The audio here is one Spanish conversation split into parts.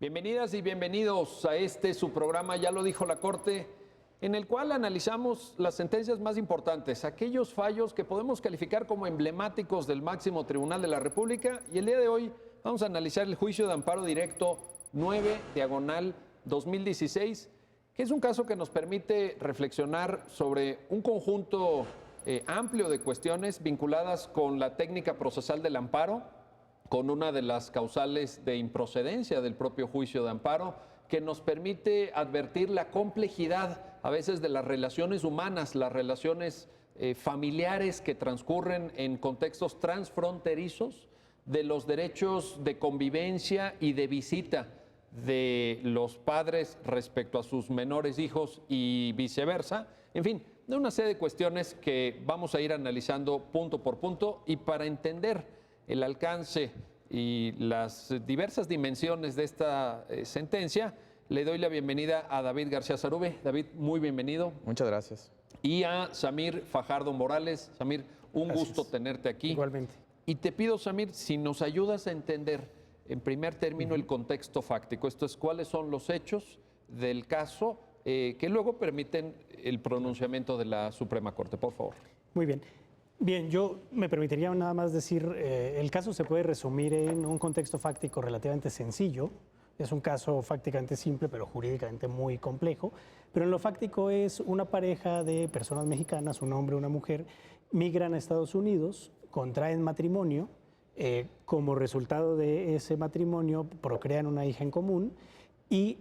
Bienvenidas y bienvenidos a su programa, ya lo dijo la Corte, en el cual analizamos las sentencias más importantes, aquellos fallos que podemos calificar como emblemáticos del máximo tribunal de la República. Y el día de hoy vamos a analizar el juicio de amparo directo 9/2016, que es un caso que nos permite reflexionar sobre un conjunto amplio de cuestiones vinculadas con la técnica procesal del amparo, con una de las causales de improcedencia del propio juicio de amparo, que nos permite advertir la complejidad a veces de las relaciones humanas, las relaciones familiares que transcurren en contextos transfronterizos, de los derechos de convivencia y de visita de los padres respecto a sus menores hijos y viceversa. En fin, de una serie de cuestiones que vamos a ir analizando punto por punto, y para entender el alcance y las diversas dimensiones de esta sentencia, le doy la bienvenida a David García Zarube. David, muy bienvenido. Muchas gracias. Y a Samir Fajardo Morales. Samir, un gusto tenerte aquí. Igualmente. Y te pido, Samir, si nos ayudas a entender en primer término el contexto fáctico. Esto es, cuáles son los hechos del caso que luego permiten el pronunciamiento de la Suprema Corte. Por favor. Muy bien. Bien, yo me permitiría nada más decir, el caso se puede resumir en un contexto fáctico relativamente sencillo. Es un caso fácticamente simple, pero jurídicamente muy complejo. Pero en lo fáctico es una pareja de personas mexicanas, un hombre y una mujer, migran a Estados Unidos, contraen matrimonio. Como resultado de ese matrimonio, procrean una hija en común y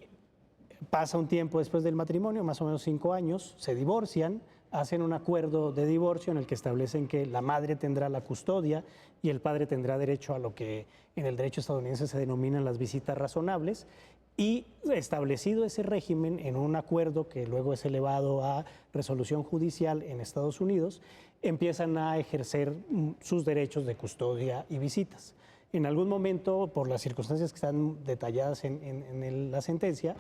pasa un tiempo después del matrimonio, más o menos 5 años, se divorcian, hacen un acuerdo de divorcio en el que establecen que la madre tendrá la custodia y el padre tendrá derecho a lo que en el derecho estadounidense se denominan las visitas razonables. Y establecido ese régimen en un acuerdo que luego es elevado a resolución judicial en Estados Unidos, empiezan a ejercer sus derechos de custodia y visitas. En algún momento, por las circunstancias que están detalladas en la sentencia,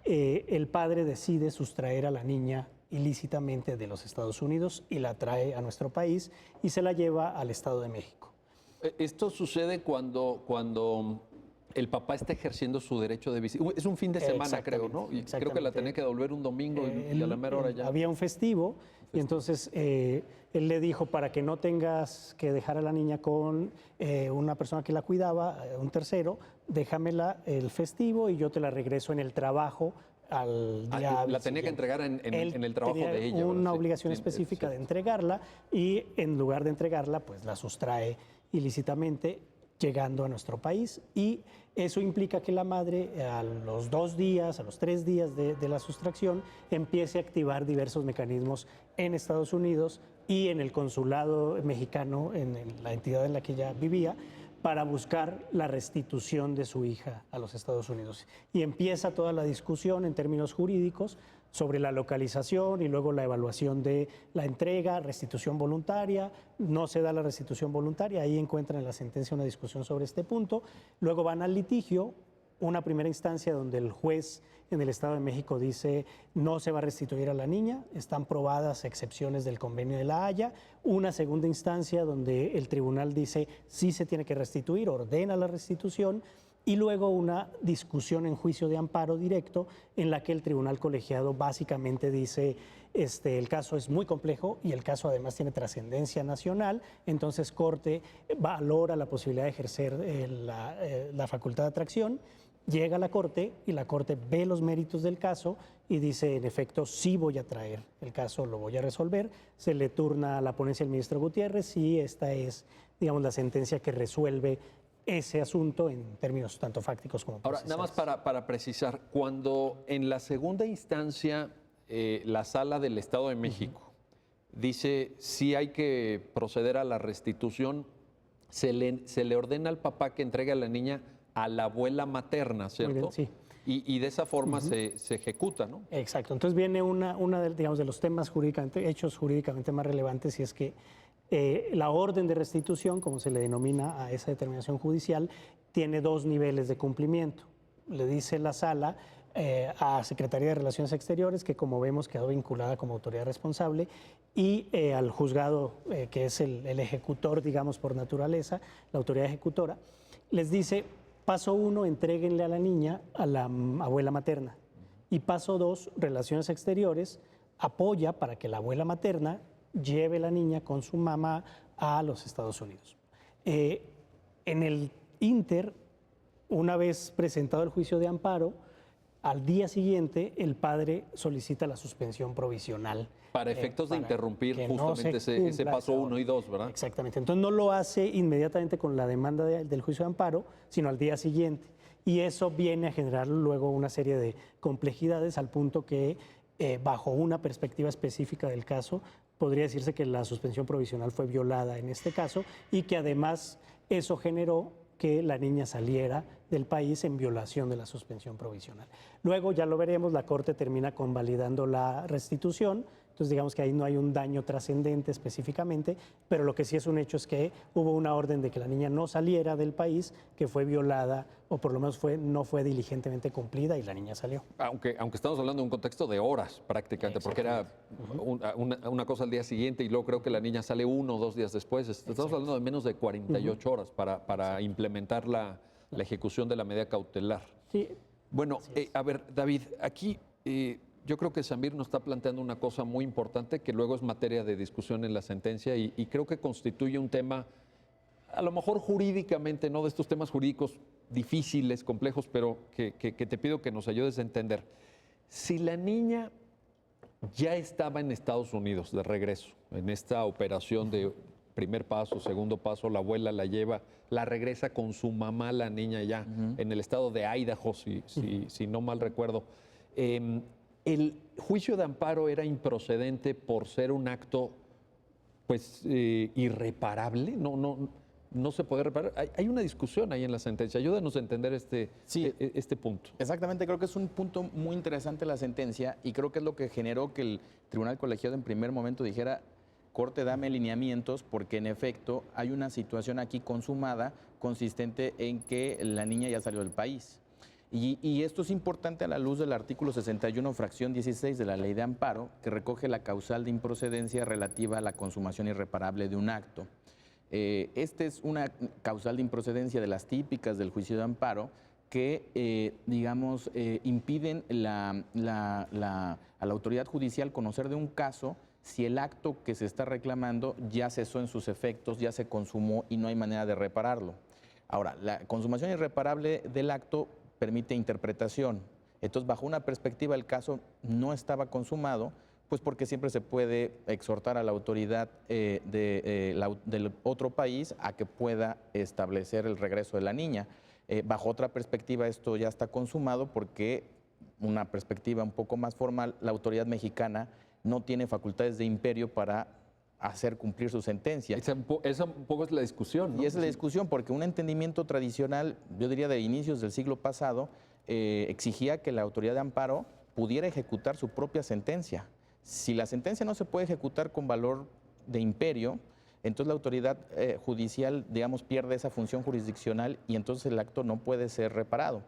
el padre decide sustraer a la niña ilícitamente de los Estados Unidos y la trae a nuestro país y se la lleva al Estado de México. Esto sucede cuando el papá está ejerciendo su derecho de visita. Es un fin de semana, creo, ¿no? Y creo que la tenía que devolver un domingo y a la mera hora ya. Había un festivo y entonces él le dijo, para que no tengas que dejar a la niña con una persona que la cuidaba, un tercero, déjamela el festivo y yo te la regreso en el trabajo al día. La tenía que entregar en el trabajo de ella. Una obligación específica de entregarla, y en lugar de entregarla, pues la sustrae ilícitamente, llegando a nuestro país, y eso implica que la madre a los 2 días, a los 3 días de la sustracción, empiece a activar diversos mecanismos en Estados Unidos y en el consulado mexicano, en la entidad en la que ella vivía, para buscar la restitución de su hija a los Estados Unidos. Y empieza toda la discusión en términos jurídicos sobre la localización y luego la evaluación de la entrega, restitución voluntaria. No se da la restitución voluntaria, ahí encuentran en la sentencia una discusión sobre este punto. Luego van al litigio, una primera instancia donde el juez en el Estado de México dice no se va a restituir a la niña, están probadas excepciones del Convenio de la Haya. Una segunda instancia donde el tribunal dice sí se tiene que restituir, ordena la restitución. Y luego una discusión en juicio de amparo directo en la que el tribunal colegiado básicamente dice el caso es muy complejo y el caso además tiene trascendencia nacional, entonces Corte valora la posibilidad de ejercer la facultad de atracción. Llega a la Corte y la Corte ve los méritos del caso y dice, en efecto, sí voy a traer el caso, lo voy a resolver. Se le turna a la ponencia al ministro Gutiérrez y esta es, digamos, la sentencia que resuelve ese asunto en términos tanto fácticos como procesales. Ahora, nada más para precisar, cuando en la segunda instancia la Sala del Estado de México dice sí hay que proceder a la restitución, se le ordena al papá que entregue a la niña a la abuela materna, ¿cierto? Muy bien, sí. Y de esa forma se ejecuta, ¿no? Exacto. Entonces viene una de los temas hechos jurídicamente más relevantes, y es que la orden de restitución, como se le denomina a esa determinación judicial, tiene 2 niveles de cumplimiento. Le dice la Sala a Secretaría de Relaciones Exteriores, que como vemos quedó vinculada como autoridad responsable, y al juzgado, que es el ejecutor, digamos, por naturaleza, la autoridad ejecutora, les dice Paso 1, entréguenle a la niña a la abuela materna. Y paso 2, relaciones exteriores, apoya para que la abuela materna lleve la niña con su mamá a los Estados Unidos. En el Inter, una vez presentado el juicio de amparo, al día siguiente el padre solicita la suspensión provisional. Para efectos de interrumpir que no justamente se ese cumpla paso esa 1 y 2, ¿verdad? Exactamente. Entonces no lo hace inmediatamente con la demanda del juicio de amparo, sino al día siguiente. Y eso viene a generar luego una serie de complejidades al punto que, bajo una perspectiva específica del caso, podría decirse que la suspensión provisional fue violada en este caso y que además eso generó que la niña saliera del país en violación de la suspensión provisional. Luego, ya lo veremos, la Corte termina convalidando la restitución. Entonces, digamos que ahí no hay un daño trascendente específicamente, pero lo que sí es un hecho es que hubo una orden de que la niña no saliera del país, que fue violada, o por lo menos no fue diligentemente cumplida, y la niña salió. Aunque estamos hablando de un contexto de horas prácticamente, porque era una cosa al día siguiente y luego creo que la niña sale 1 o 2 días después. Estamos hablando de menos de 48 horas para implementar la ejecución de la medida cautelar. Sí. Bueno, a ver, David, aquí yo creo que Samir nos está planteando una cosa muy importante que luego es materia de discusión en la sentencia y creo que constituye un tema, a lo mejor jurídicamente, no de estos temas jurídicos difíciles, complejos, pero que te pido que nos ayudes a entender. Si la niña ya estaba en Estados Unidos de regreso, en esta operación de primer paso, segundo paso, la abuela la lleva, la regresa con su mamá, la niña ya, en el estado de Idaho, si no mal recuerdo. El juicio de amparo era improcedente por ser un acto, pues, irreparable, no se puede reparar. Hay una discusión ahí en la sentencia. Ayúdanos a entender este punto. Exactamente, creo que es un punto muy interesante la sentencia y creo que es lo que generó que el Tribunal Colegiado en primer momento dijera: Corte, dame lineamientos, porque en efecto hay una situación aquí consumada consistente en que la niña ya salió del país. Y esto es importante a la luz del artículo 61, fracción 16 de la Ley de Amparo, que recoge la causal de improcedencia relativa a la consumación irreparable de un acto. Esta es una causal de improcedencia de las típicas del juicio de amparo que, impiden a la autoridad judicial conocer de un caso si el acto que se está reclamando ya cesó en sus efectos, ya se consumó y no hay manera de repararlo. Ahora, la consumación irreparable del acto permite interpretación. Entonces, bajo una perspectiva, el caso no estaba consumado, pues porque siempre se puede exhortar a la autoridad del otro país a que pueda establecer el regreso de la niña. Bajo otra perspectiva, esto ya está consumado porque, una perspectiva un poco más formal, la autoridad mexicana no tiene facultades de imperio para hacer cumplir su sentencia. Esa un poco es la discusión, ¿no? Y esa es la discusión, porque un entendimiento tradicional, yo diría de inicios del siglo pasado, exigía que la autoridad de amparo pudiera ejecutar su propia sentencia. Si la sentencia no se puede ejecutar con valor de imperio, entonces la autoridad judicial, digamos, pierde esa función jurisdiccional y entonces el acto no puede ser reparado.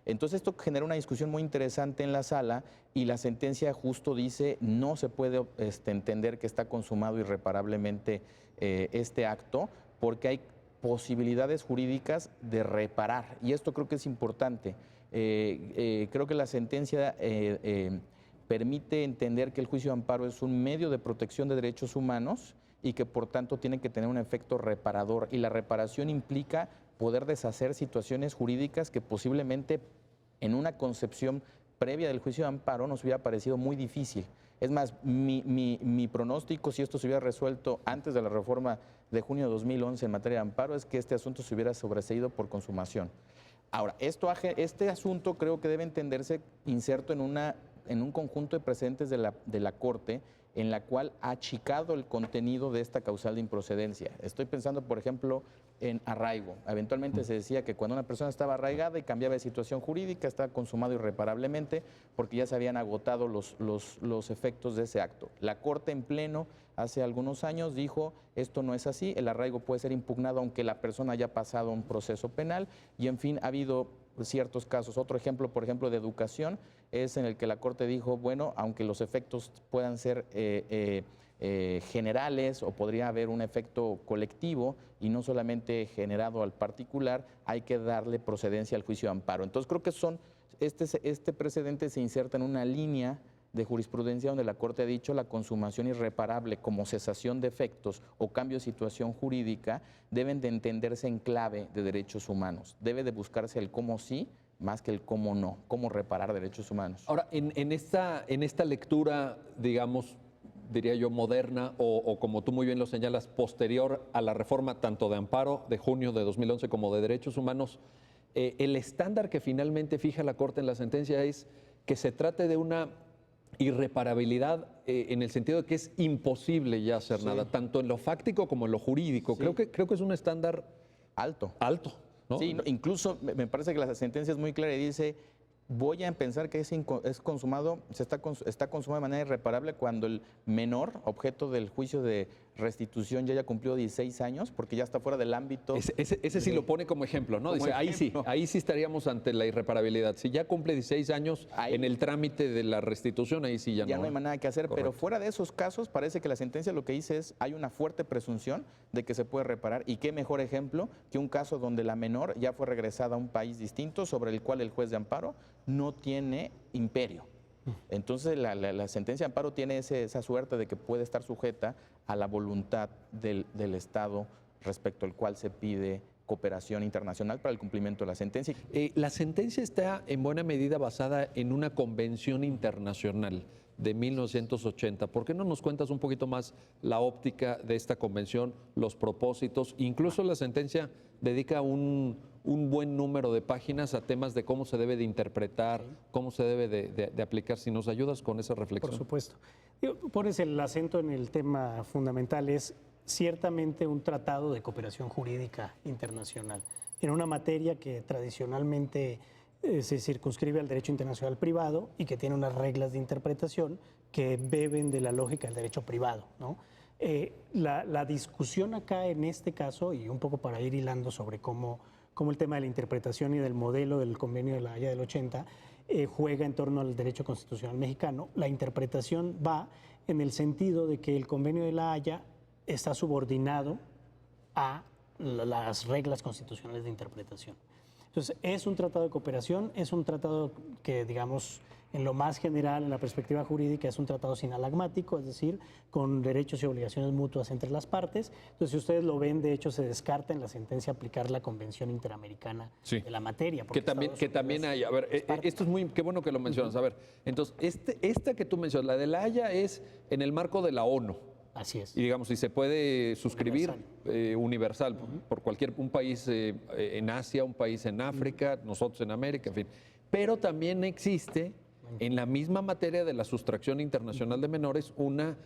Entonces esto genera una discusión muy interesante en la sala y la sentencia justo dice no se puede entender que está consumado irreparablemente este acto porque hay posibilidades jurídicas de reparar y esto creo que es importante. Creo que la sentencia permite entender que el juicio de amparo es un medio de protección de derechos humanos y que por tanto tiene que tener un efecto reparador y la reparación implica poder deshacer situaciones jurídicas que posiblemente en una concepción previa del juicio de amparo nos hubiera parecido muy difícil. Es más, mi pronóstico, si esto se hubiera resuelto antes de la reforma de junio de 2011 en materia de amparo, es que este asunto se hubiera sobreseído por consumación. Ahora, este asunto creo que debe entenderse inserto en un conjunto de precedentes de la Corte en la cual ha achicado el contenido de esta causal de improcedencia. Estoy pensando, por ejemplo, en arraigo. Eventualmente se decía que cuando una persona estaba arraigada y cambiaba de situación jurídica, estaba consumado irreparablemente porque ya se habían agotado los efectos de ese acto. La Corte en pleno hace algunos años dijo, esto no es así, el arraigo puede ser impugnado aunque la persona haya pasado un proceso penal y, en fin, ha habido ciertos casos. Otro ejemplo, por ejemplo, de educación, es en el que la Corte dijo, bueno, aunque los efectos puedan ser generales o podría haber un efecto colectivo y no solamente generado al particular, hay que darle procedencia al juicio de amparo. Entonces creo que este precedente se inserta en una línea de jurisprudencia donde la Corte ha dicho la consumación irreparable como cesación de efectos o cambio de situación jurídica deben de entenderse en clave de derechos humanos. Debe de buscarse el cómo sí más que el cómo no, cómo reparar derechos humanos. Ahora, en esta lectura, digamos, diría yo, moderna o como tú muy bien lo señalas, posterior a la reforma tanto de amparo de junio de 2011 como de derechos humanos, el estándar que finalmente fija la Corte en la sentencia es que se trate de una irreparabilidad en el sentido de que es imposible ya hacer nada, tanto en lo fáctico como en lo jurídico. Sí. Creo que es un estándar alto, ¿no? Sí, incluso me parece que la sentencia es muy clara y dice, voy a pensar que es consumado, está consumado de manera irreparable cuando el menor, objeto del juicio de restitución, ya haya cumplido 16 años, porque ya está fuera del ámbito. Ese sí lo pone como ejemplo, ¿no? Dice, ahí sí estaríamos ante la irreparabilidad. Si ya cumple 16 años en el trámite de la restitución, ahí sí ya no hay nada que hacer. Correcto. Pero fuera de esos casos, parece que la sentencia lo que dice es, hay una fuerte presunción de que se puede reparar. Y qué mejor ejemplo que un caso donde la menor ya fue regresada a un país distinto, sobre el cual el juez de amparo no tiene imperio. Entonces la sentencia de amparo tiene esa suerte de que puede estar sujeta a la voluntad del Estado respecto al cual se pide cooperación internacional para el cumplimiento de la sentencia. La sentencia está en buena medida basada en una convención internacional de 1980. ¿Por qué no nos cuentas un poquito más la óptica de esta convención, los propósitos? Incluso la sentencia dedica un buen número de páginas a temas de cómo se debe de interpretar, cómo se debe de aplicar. Si nos ayudas con esa reflexión. Por supuesto. Pones el acento en el tema fundamental, es ciertamente un tratado de cooperación jurídica internacional en una materia que tradicionalmente se circunscribe al derecho internacional privado y que tiene unas reglas de interpretación que beben de la lógica del derecho privado, ¿no? La discusión acá en este caso, y un poco para ir hilando sobre cómo el tema de la interpretación y del modelo del convenio de la Haya del 80 juega en torno al derecho constitucional mexicano, la interpretación va en el sentido de que el convenio de la Haya está subordinado a las reglas constitucionales de interpretación. Entonces, es un tratado de cooperación, es un tratado que, digamos, en lo más general, en la perspectiva jurídica, es un tratado sinalagmático, es decir, con derechos y obligaciones mutuas entre las partes. Entonces, si ustedes lo ven, de hecho, se descarta en la sentencia aplicar la Convención Interamericana de la materia. Que también hay, a ver, esto es muy, qué bueno que lo mencionas. A ver, entonces, esta que tú mencionas, la de la Haya es en el marco de la ONU. Así es. Y digamos, si se puede suscribir universal por un país en Asia, un país en África, nosotros en América, en fin. Pero también existe en la misma materia de la sustracción internacional de menores una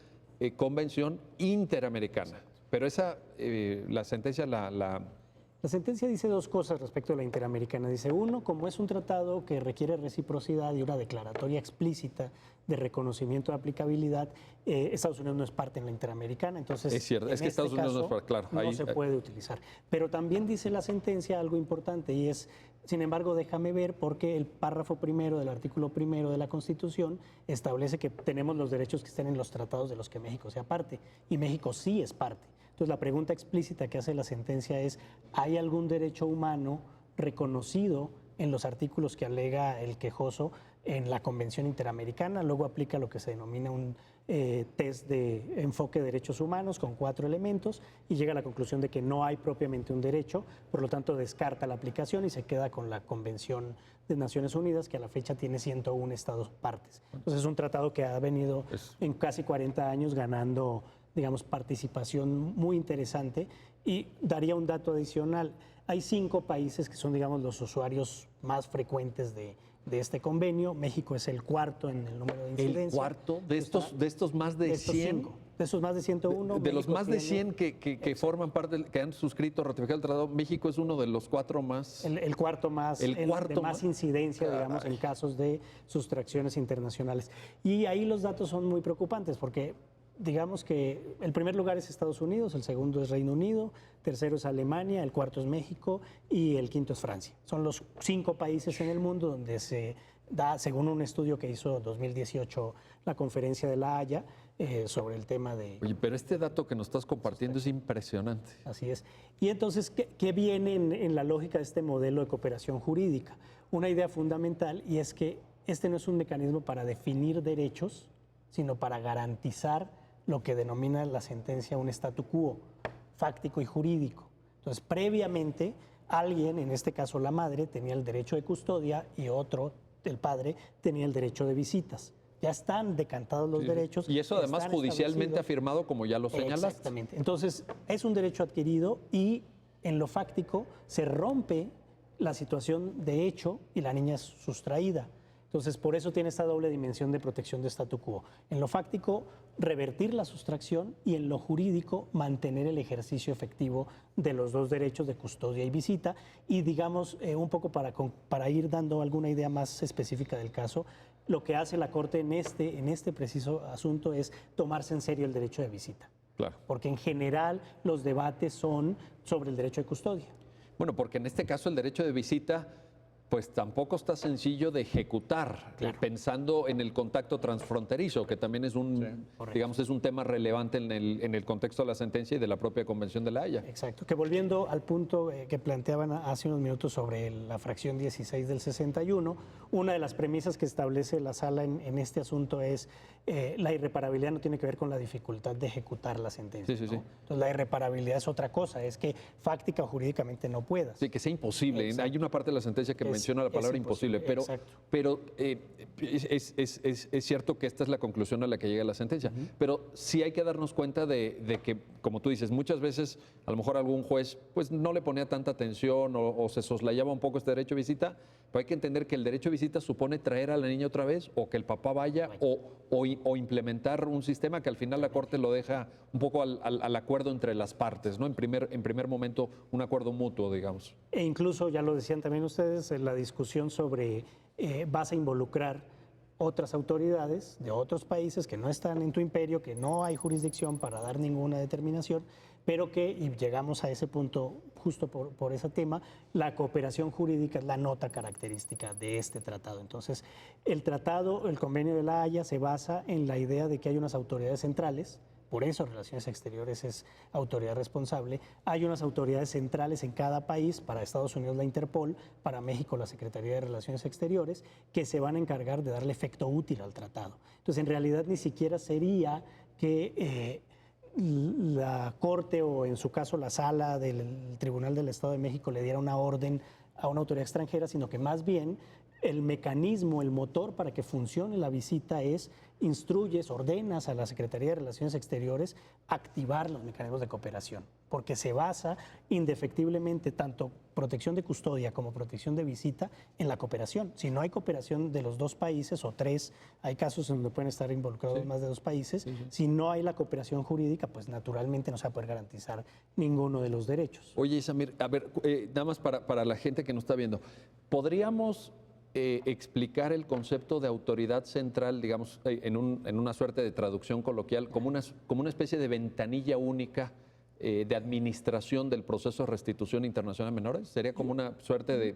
convención interamericana. Pero esa, la sentencia La sentencia dice dos cosas respecto a la interamericana. Dice, uno, como es un tratado que requiere reciprocidad y una declaratoria explícita de reconocimiento de aplicabilidad, Estados Unidos no es parte en la interamericana, entonces es cierto, es que Estados Unidos no es parte, claro. No se puede utilizar. Pero también dice la sentencia algo importante y es, sin embargo, déjame ver, porque el párrafo primero del artículo primero de la Constitución establece que tenemos los derechos que estén en los tratados de los que México sea parte, y México sí es parte. Entonces, la pregunta explícita que hace la sentencia es, ¿hay algún derecho humano reconocido en los artículos que alega el quejoso en la Convención Interamericana? Luego aplica lo que se denomina un test de enfoque de derechos humanos con 4 elementos y llega a la conclusión de que no hay propiamente un derecho, por lo tanto descarta la aplicación y se queda con la Convención de Naciones Unidas, que a la fecha tiene 101 estados partes. Entonces, es un tratado que ha venido en casi 40 años ganando, digamos, participación muy interesante. Y daría un dato adicional. Hay 5 países que son, digamos, los usuarios más frecuentes de este convenio. México es el cuarto en el número de incidencia. ¿El cuarto? ¿De estos más de 100? De estos más de 101. De los más de 100 que forman parte, que han suscrito, ratificado el tratado, México es uno de los 4 más. El cuarto más. De más incidencia, digamos, en casos de sustracciones internacionales. Y ahí los datos son muy preocupantes porque, digamos que el primer lugar es Estados Unidos, el segundo es Reino Unido, tercero es Alemania, el cuarto es México y el quinto es Francia. Son los 5 países en el mundo donde se da, según un estudio que hizo en 2018 la Conferencia de la Haya, sobre el tema de... Oye, pero este dato que nos estás compartiendo es impresionante. Así es. Y entonces, ¿qué viene en la lógica de este modelo de cooperación jurídica? Una idea fundamental, y es que este no es un mecanismo para definir derechos, sino para garantizar lo que denomina la sentencia un statu quo fáctico y jurídico. Entonces, previamente, alguien, en este caso la madre, tenía el derecho de custodia y otro, el padre, tenía el derecho de visitas. Ya están decantados los derechos. Y eso además judicialmente afirmado, como ya lo señalaste. Exactamente. Entonces, es un derecho adquirido y en lo fáctico se rompe la situación de hecho y la niña es sustraída. Entonces, por eso tiene esta doble dimensión de protección de statu quo. En lo fáctico, revertir la sustracción y en lo jurídico, mantener el ejercicio efectivo de los dos derechos de custodia y visita. Y digamos, un poco para ir dando alguna idea más específica del caso, lo que hace la Corte en este preciso asunto es tomarse en serio el derecho de visita. Claro. Porque en general los debates son sobre el derecho de custodia. Bueno, porque en este caso el derecho de visita, pues tampoco está sencillo de ejecutar, pensando en el contacto transfronterizo, que también es digamos, es un tema relevante en el contexto de la sentencia y de la propia Convención de La Haya. Exacto, que volviendo al punto que planteaban hace unos minutos sobre la fracción 16 del 61, una de las premisas que establece la sala en este asunto es la irreparabilidad no tiene que ver con la dificultad de ejecutar la sentencia. Sí. Entonces la irreparabilidad es otra cosa, es que fáctica o jurídicamente no puedas. Sí, que sea imposible. Exacto. Hay una parte de la sentencia que menciona la palabra imposible, pero es cierto que esta es la conclusión a la que llega la sentencia. Pero sí hay que darnos cuenta de que, como tú dices, muchas veces a lo mejor algún juez pues no le ponía tanta atención o se soslayaba un poco este derecho de visita, pero hay que entender que el derecho de visita supone traer a la niña otra vez o que el papá vaya o implementar un sistema que al final la Corte lo deja un poco al acuerdo entre las partes, ¿no? En primer momento un acuerdo mutuo, digamos. E incluso, ya lo decían también ustedes, en la discusión sobre vas a involucrar otras autoridades de otros países que no están en tu imperio, que no hay jurisdicción para dar ninguna determinación, pero que, y llegamos a ese punto justo por ese tema, la cooperación jurídica es la nota característica de este tratado. Entonces, el tratado, el Convenio de La Haya, se basa en la idea de que hay unas autoridades centrales. Por eso Relaciones Exteriores es autoridad responsable. Hay unas autoridades centrales en cada país, para Estados Unidos la Interpol, para México la Secretaría de Relaciones Exteriores, que se van a encargar de darle efecto útil al tratado. Entonces, en realidad ni siquiera sería que la Corte o en su caso la Sala del Tribunal del Estado de México le diera una orden a una autoridad extranjera, sino que más bien el mecanismo, el motor para que funcione la visita es instruyes, ordenas a la Secretaría de Relaciones Exteriores activar los mecanismos de cooperación, porque se basa indefectiblemente tanto protección de custodia como protección de visita en la cooperación. Si no hay cooperación de los dos países o tres, hay casos en donde pueden estar involucrados más de dos países, si no hay la cooperación jurídica, pues naturalmente no se va a poder garantizar ninguno de los derechos. Oye, Samir, a ver, nada más para la gente que nos está viendo, ¿podríamos explicar el concepto de autoridad central, digamos, en una suerte de traducción coloquial, como una especie de ventanilla única de administración del proceso de restitución internacional de menores? ¿Sería como una suerte de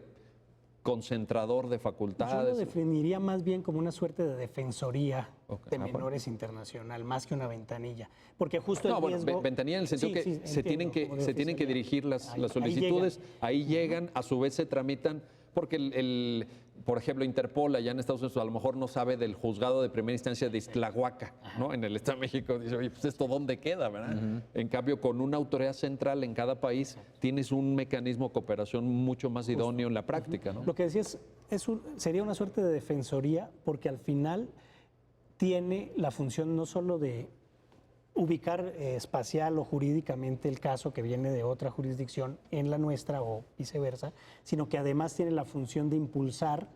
concentrador de facultades? Yo lo definiría más bien como una suerte de defensoría de menores internacional, más que una ventanilla. Porque justo el riesgo... ventanilla en el sentido que se tienen que dirigir las solicitudes, ahí llegan, a su vez se tramitan, porque por ejemplo, Interpol allá en Estados Unidos a lo mejor no sabe del juzgado de primera instancia de Ixtlahuaca, ¿no? En el Estado de México dice, oye, pues esto ¿dónde queda, verdad? En cambio, con una autoridad central en cada país tienes un mecanismo de cooperación mucho más idóneo en la práctica, ¿no? Lo que decías sería una suerte de defensoría porque al final tiene la función no solo de ubicar espacial o jurídicamente el caso que viene de otra jurisdicción en la nuestra o viceversa, sino que además tiene la función de impulsar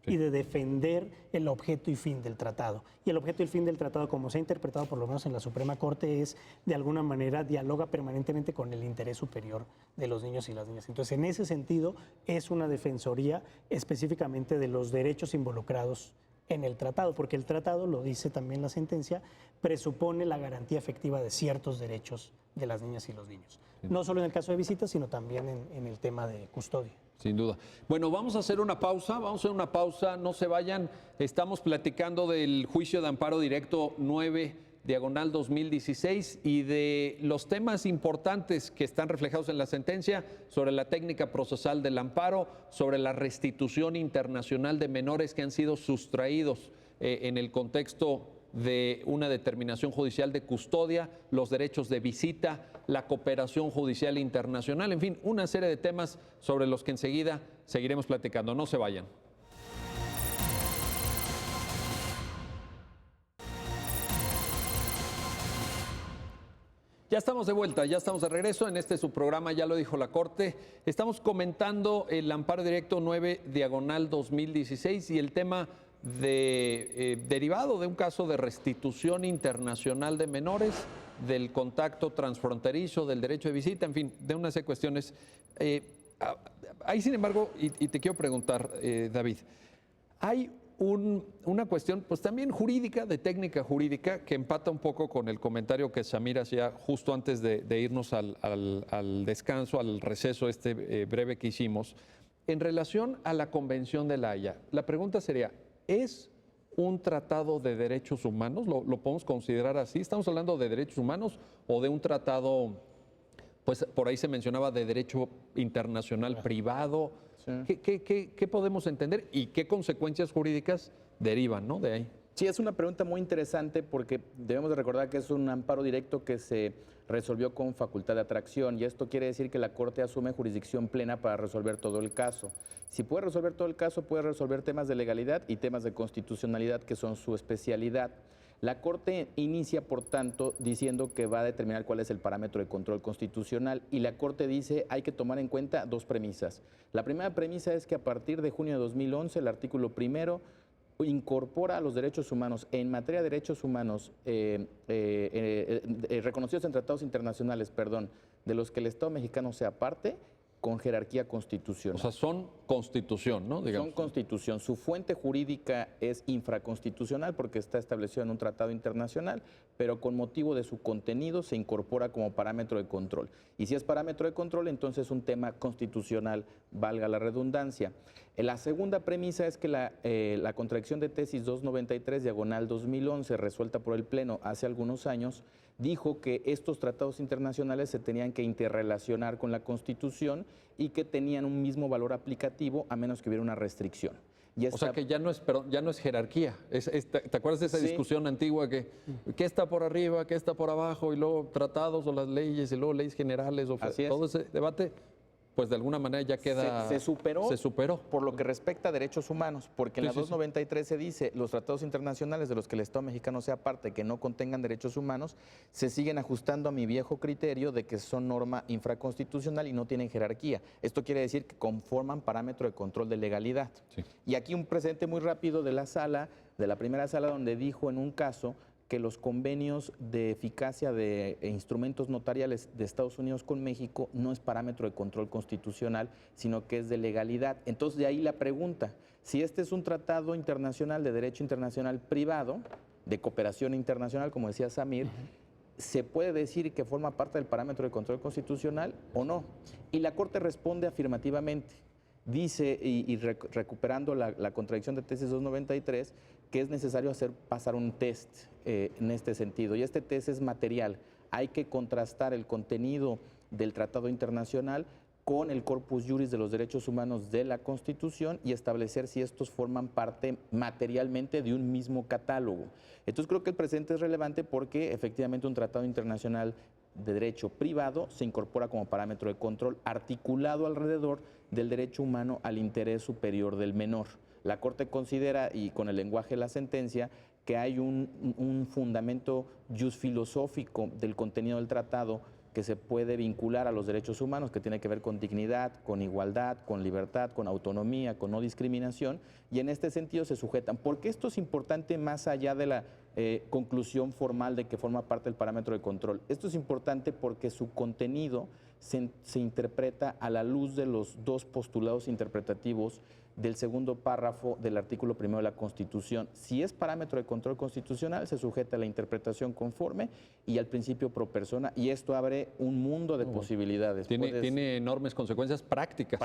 y de defender el objeto y fin del tratado. Y el objeto y el fin del tratado, como se ha interpretado por lo menos en la Suprema Corte, es de alguna manera dialoga permanentemente con el interés superior de los niños y las niñas. Entonces, en ese sentido, es una defensoría específicamente de los derechos involucrados en el tratado, porque el tratado, lo dice también la sentencia, presupone la garantía efectiva de ciertos derechos de las niñas y los niños. No solo en el caso de visitas, sino también en el tema de custodia. Sin duda. Bueno, vamos a hacer una pausa, no se vayan. Estamos platicando del juicio de amparo directo 9 2016 y de los temas importantes que están reflejados en la sentencia sobre la técnica procesal del amparo, sobre la restitución internacional de menores que han sido sustraídos en el contexto de una determinación judicial de custodia, los derechos de visita, la cooperación judicial internacional, en fin, una serie de temas sobre los que enseguida seguiremos platicando. No se vayan. Ya estamos de vuelta, ya estamos de regreso en su programa, ya lo dijo la Corte. Estamos comentando el amparo directo 9/2016 y el tema derivado de un caso de restitución internacional de menores, del contacto transfronterizo, del derecho de visita, en fin, de una serie de cuestiones. Hay, sin embargo, y te quiero preguntar, David, hay una cuestión, pues también jurídica, de técnica jurídica, que empata un poco con el comentario que Samir hacía justo antes de irnos al descanso, al receso breve que hicimos, en relación a la Convención de La Haya. La pregunta sería, ¿es un tratado de derechos humanos? ¿Lo podemos considerar así? ¿Estamos hablando de derechos humanos o de un tratado, pues por ahí se mencionaba, de derecho internacional privado? Sí. ¿Qué podemos entender y qué consecuencias jurídicas derivan, ¿no?, de ahí? Sí, es una pregunta muy interesante porque debemos de recordar que es un amparo directo que se resolvió con facultad de atracción y esto quiere decir que la Corte asume jurisdicción plena para resolver todo el caso. Si puede resolver todo el caso, puede resolver temas de legalidad y temas de constitucionalidad, que son su especialidad. La Corte inicia, por tanto, diciendo que va a determinar cuál es el parámetro de control constitucional y la Corte dice hay que tomar en cuenta dos premisas. La primera premisa es que a partir de junio de 2011, el artículo primero incorpora a los derechos humanos en materia de derechos humanos reconocidos en tratados internacionales, de los que el Estado mexicano sea parte, con jerarquía constitucional. O sea, son constitución, ¿no? Digamos. Son constitución. Su fuente jurídica es infraconstitucional porque está establecido en un tratado internacional, pero con motivo de su contenido se incorpora como parámetro de control. Y si es parámetro de control, entonces es un tema constitucional, valga la redundancia. La segunda premisa es que la contradicción de tesis 293/2011, resuelta por el Pleno hace algunos años, dijo que estos tratados internacionales se tenían que interrelacionar con la Constitución y que tenían un mismo valor aplicativo a menos que hubiera una restricción. O sea que ya no es jerarquía. ¿Te acuerdas de esa discusión antigua que qué está por arriba, qué está por abajo, y luego tratados o las leyes, y luego leyes generales, o todo ese debate? Pues de alguna manera ya queda... Se superó por lo que respecta a derechos humanos, porque en la 293 se dice, los tratados internacionales de los que el Estado mexicano sea parte, que no contengan derechos humanos, se siguen ajustando a mi viejo criterio de que son norma infraconstitucional y no tienen jerarquía. Esto quiere decir que conforman parámetro de control de legalidad. Sí. Y aquí un precedente muy rápido de la primera sala, donde dijo en un caso que los convenios de eficacia de instrumentos notariales de Estados Unidos con México no es parámetro de control constitucional, sino que es de legalidad. Entonces, de ahí la pregunta, si este es un tratado internacional de derecho internacional privado, de cooperación internacional, como decía Samir, ¿se puede decir que forma parte del parámetro de control constitucional o no? Y la Corte responde afirmativamente. Dice, recuperando la contradicción de tesis 293, que es necesario pasar un test en este sentido. Y este test es material. Hay que contrastar el contenido del tratado internacional con el corpus juris de los derechos humanos de la Constitución y establecer si estos forman parte materialmente de un mismo catálogo. Entonces creo que el presente es relevante porque efectivamente un tratado internacional de derecho privado se incorpora como parámetro de control articulado alrededor del derecho humano al interés superior del menor. La Corte considera, y con el lenguaje de la sentencia, que hay un fundamento filosófico del contenido del tratado que se puede vincular a los derechos humanos, que tiene que ver con dignidad, con igualdad, con libertad, con autonomía, con no discriminación, y en este sentido se sujetan. ¿Por qué esto es importante más allá de la conclusión formal de que forma parte del parámetro de control? Esto es importante porque su contenido se interpreta a la luz de los dos postulados interpretativos del segundo párrafo del artículo primero de la Constitución. Si es parámetro de control constitucional, se sujeta a la interpretación conforme y al principio pro persona, y esto abre un mundo de posibilidades. Tiene enormes consecuencias prácticas.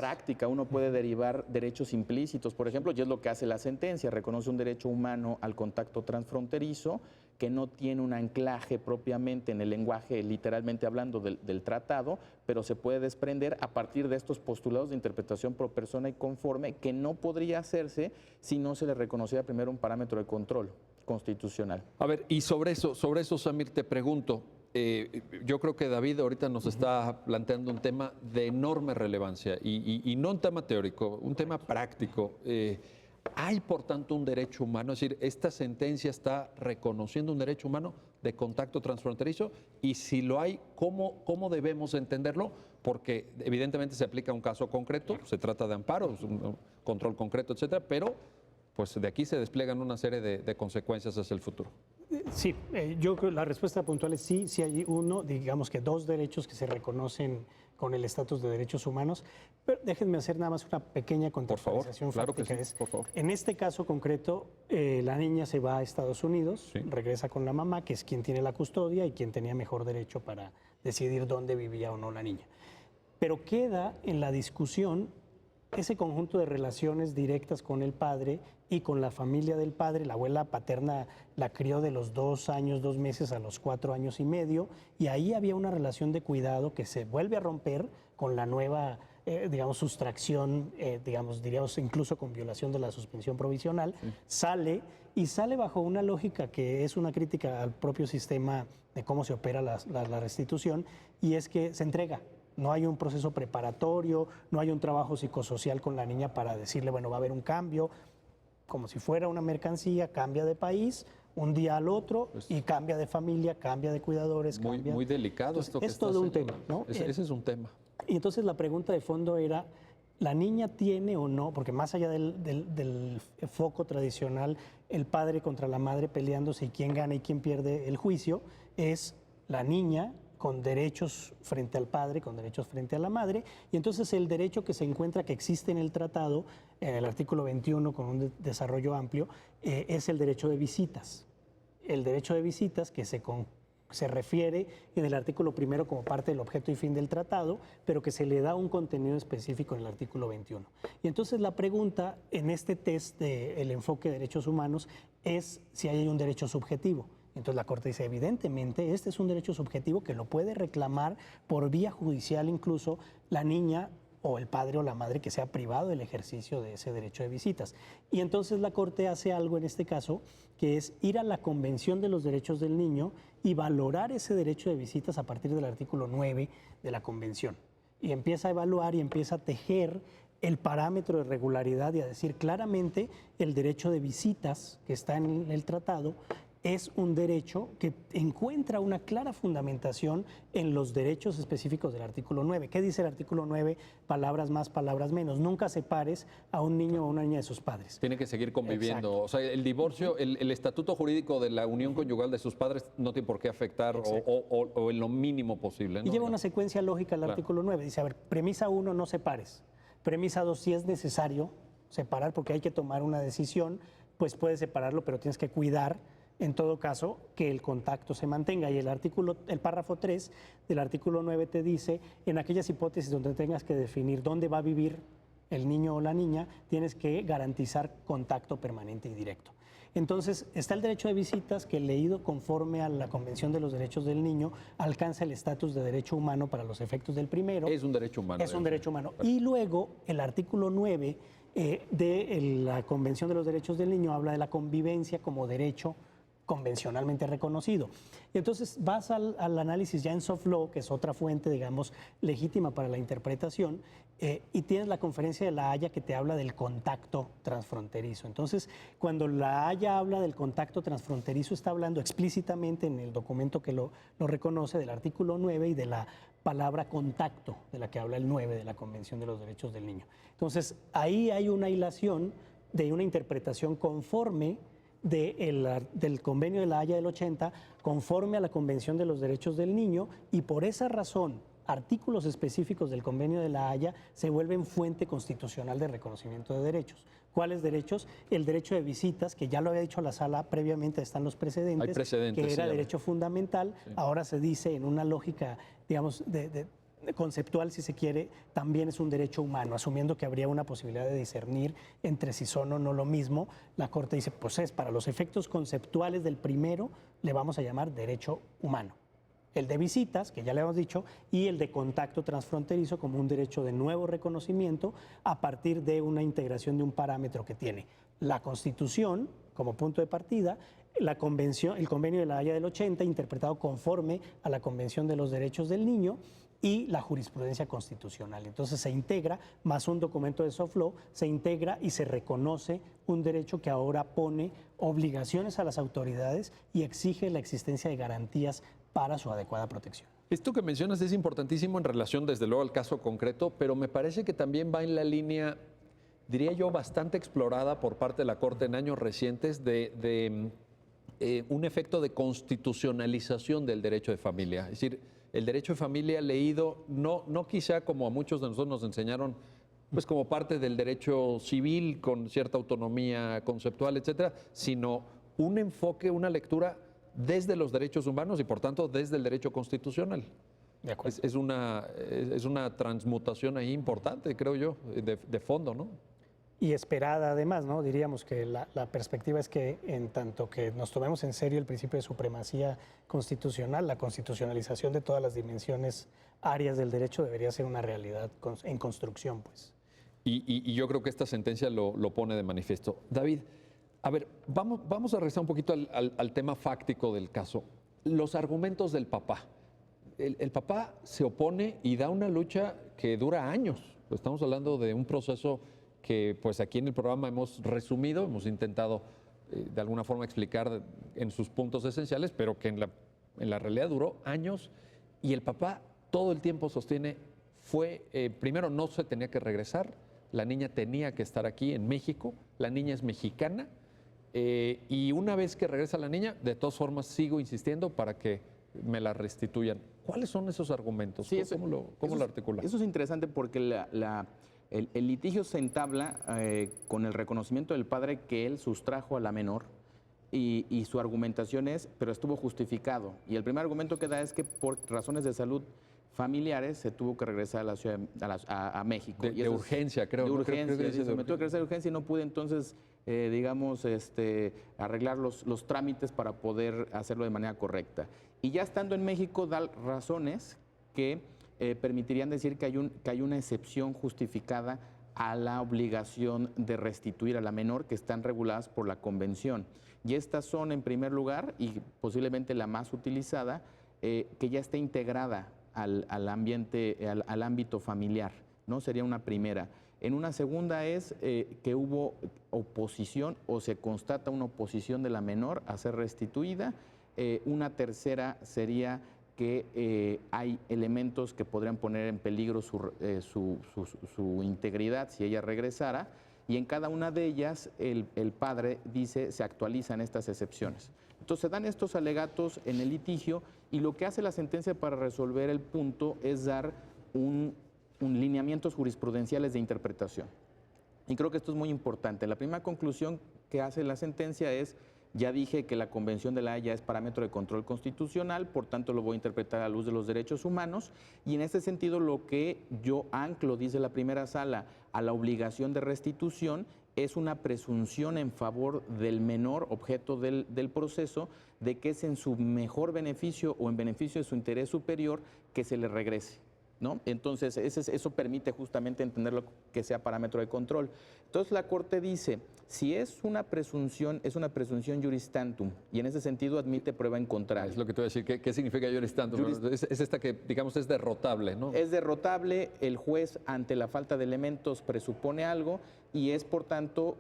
Uno puede derivar derechos implícitos, por ejemplo, y es lo que hace la sentencia, reconoce un derecho humano al contacto transfronterizo que no tiene un anclaje propiamente en el lenguaje, literalmente hablando, del tratado, pero se puede desprender a partir de estos postulados de interpretación pro persona y conforme, que no podría hacerse si no se le reconociera primero un parámetro de control constitucional. A ver, y sobre eso, Samir, te pregunto, yo creo que David ahorita nos está planteando un tema de enorme relevancia y no un tema teórico, un tema práctico. Hay, por tanto, un derecho humano, es decir, esta sentencia está reconociendo un derecho humano de contacto transfronterizo y si lo hay, ¿cómo debemos entenderlo? Porque evidentemente se aplica a un caso concreto, se trata de amparo, es un control concreto, etcétera, pero pues de aquí se despliegan una serie de consecuencias hacia el futuro. Sí, yo creo que la respuesta puntual es sí, sí hay uno, digamos que dos derechos que se reconocen con el estatus de derechos humanos, pero déjenme hacer nada más una pequeña contextualización claro que fáctica. sí, por favor. En este caso concreto, la niña se va a Estados Unidos, Sí. regresa con la mamá, que es quien tiene la custodia y quien tenía mejor derecho para decidir dónde vivía o no la niña. Pero queda en la discusión ese conjunto de relaciones directas con el padre y con la familia del padre. La abuela paterna la crió de los 2 años, 2 meses a los 4 años y medio, y ahí había una relación de cuidado que se vuelve a romper con la nueva, digamos, sustracción, diríamos incluso con violación de la suspensión provisional. Sale bajo una lógica que es una crítica al propio sistema de cómo se opera la restitución, y es que se entrega. No hay un proceso preparatorio, no hay un trabajo psicosocial con la niña para decirle, bueno, va a haber un cambio, como si fuera una mercancía, cambia de país, un día al otro, y cambia de familia, cambia de cuidadores. Muy delicado. Entonces, esto que es estás todo un tema, señalando. ¿no? Ese es un tema. Y entonces la pregunta de fondo era, ¿la niña tiene o no? Porque más allá del foco tradicional, el padre contra la madre peleándose y quién gana y quién pierde el juicio, es la niña con derechos frente al padre, con derechos frente a la madre, y entonces el derecho que se encuentra que existe en el tratado, en el artículo 21 con un desarrollo amplio, es el derecho de visitas. El derecho de visitas que se refiere en el artículo primero como parte del objeto y fin del tratado, pero que se le da un contenido específico en el artículo 21. Y entonces la pregunta en este test del enfoque de derechos humanos es si hay un derecho subjetivo. Entonces la Corte dice, evidentemente, este es un derecho subjetivo que lo puede reclamar por vía judicial incluso la niña o el padre o la madre que sea privado del ejercicio de ese derecho de visitas. Y entonces la Corte hace algo en este caso, que es ir a la Convención de los Derechos del Niño y valorar ese derecho de visitas a partir del artículo 9 de la Convención. Y empieza a evaluar y empieza a tejer el parámetro de regularidad y a decir claramente el derecho de visitas que está en el tratado es un derecho que encuentra una clara fundamentación en los derechos específicos del artículo 9. ¿Qué dice el artículo 9? Palabras más, palabras menos. Nunca separes a un niño o una niña de sus padres. Tiene que seguir conviviendo. Exacto. O sea, el divorcio, el estatuto jurídico de la unión conyugal de sus padres no tiene por qué afectar o en lo mínimo posible, ¿no? Y lleva una secuencia lógica el artículo 9. Dice, a ver, premisa 1, no separes. Premisa 2, si es necesario separar porque hay que tomar una decisión, pues puedes separarlo, pero tienes que cuidar en todo caso, que el contacto se mantenga. Y el párrafo 3 del artículo 9 te dice, en aquellas hipótesis donde tengas que definir dónde va a vivir el niño o la niña, tienes que garantizar contacto permanente y directo. Entonces, está el derecho de visitas que, leído conforme a la Convención de los Derechos del Niño, alcanza el estatus de derecho humano para los efectos del primero. Es un derecho humano. Es un derecho humano. Y luego, el artículo 9 de la Convención de los Derechos del Niño habla de la convivencia como derecho convencionalmente reconocido. Y entonces vas al análisis ya en soft law, que es otra fuente, digamos, legítima para la interpretación, y tienes la Conferencia de La Haya que te habla del contacto transfronterizo. Entonces, cuando La Haya habla del contacto transfronterizo, está hablando explícitamente en el documento que lo reconoce del artículo 9 y de la palabra contacto, de la que habla el 9 de la Convención de los Derechos del Niño. Entonces, ahí hay una hilación de una interpretación conforme del Convenio de La Haya del 80, conforme a la Convención de los Derechos del Niño, y por esa razón artículos específicos del Convenio de La Haya se vuelven fuente constitucional de reconocimiento de derechos. ¿Cuáles derechos? El derecho de visitas, que ya lo había dicho la sala previamente, están los precedentes, Hay precedentes, que era sí, derecho fundamental, sí. Ahora se dice en una lógica, digamos, conceptual, si se quiere, también es un derecho humano, asumiendo que habría una posibilidad de discernir entre si son o no lo mismo. La Corte dice, pues es para los efectos conceptuales del primero, le vamos a llamar derecho humano. El de visitas, que ya le hemos dicho, y el de contacto transfronterizo como un derecho de nuevo reconocimiento a partir de una integración de un parámetro que tiene la Constitución como punto de partida, la convención, el convenio de la Haya del 80, interpretado conforme a la Convención de los Derechos del Niño, y la jurisprudencia constitucional. Entonces se integra, más un documento de soft law, se integra y se reconoce un derecho que ahora pone obligaciones a las autoridades y exige la existencia de garantías para su adecuada protección. Esto que mencionas es importantísimo en relación, desde luego, al caso concreto, pero me parece que también va en la línea, diría yo, bastante explorada por parte de la Corte en años recientes de un efecto de constitucionalización del derecho de familia. Es decir, el derecho de familia leído, no quizá como a muchos de nosotros nos enseñaron, pues como parte del derecho civil con cierta autonomía conceptual, etcétera, sino un enfoque, una lectura desde los derechos humanos y por tanto desde el derecho constitucional. De acuerdo. Es una transmutación ahí importante, creo yo, de fondo, ¿no? Y esperada además, ¿no? Diríamos que la perspectiva es que en tanto que nos tomemos en serio el principio de supremacía constitucional, la constitucionalización de todas las dimensiones, áreas del derecho debería ser una realidad en construcción, pues. Y yo creo que esta sentencia lo pone de manifiesto. David, a ver, vamos a regresar un poquito al tema fáctico del caso. Los argumentos del papá. El papá se opone y da una lucha que dura años. Estamos hablando de un proceso que pues aquí en el programa hemos resumido, hemos intentado de alguna forma explicar en sus puntos esenciales, pero que en la realidad duró años y el papá todo el tiempo sostiene, primero no se tenía que regresar, la niña tenía que estar aquí en México, la niña es mexicana y una vez que regresa la niña, de todas formas sigo insistiendo para que me la restituyan. ¿Cuáles son esos argumentos? Sí, ¿Cómo lo articula? Eso es interesante porque el litigio se entabla con el reconocimiento del padre que él sustrajo a la menor y su argumentación es, pero estuvo justificado. Y el primer argumento que da es que por razones de salud familiares se tuvo que regresar a la ciudad a México. De urgencia, creo. De ¿no? urgencia, Creo que dice me tuve que regresar de urgencia y no pude entonces, arreglar los trámites para poder hacerlo de manera correcta. Y ya estando en México da razones que permitirían decir que hay una excepción justificada a la obligación de restituir a la menor que están reguladas por la Convención. Y estas son, en primer lugar, y posiblemente la más utilizada, que ya esté integrada al ámbito familiar, ¿no? Sería una primera. En una segunda es que hubo oposición o se constata una oposición de la menor a ser restituida. Una tercera sería que hay elementos que podrían poner en peligro su integridad si ella regresara, y en cada una de ellas el padre dice se actualizan estas excepciones. Entonces se dan estos alegatos en el litigio y lo que hace la sentencia para resolver el punto es dar un lineamientos jurisprudenciales de interpretación. Y creo que esto es muy importante. La primera conclusión que hace la sentencia es: ya dije que la Convención de la Haya es parámetro de control constitucional, por tanto lo voy a interpretar a la luz de los derechos humanos, y en este sentido lo que yo anclo, dice la primera sala, a la obligación de restitución es una presunción en favor del menor objeto del proceso de que es en su mejor beneficio o en beneficio de su interés superior que se le regrese, ¿no? Entonces, eso permite justamente entenderlo que sea parámetro de control. Entonces, la Corte dice, si es una presunción juris tantum, y en ese sentido admite prueba en contrario. Es lo que te voy a decir. ¿Qué significa juris tantum? Es esta que, digamos, es derrotable, ¿no? Es derrotable, el juez ante la falta de elementos presupone algo y es, por tanto,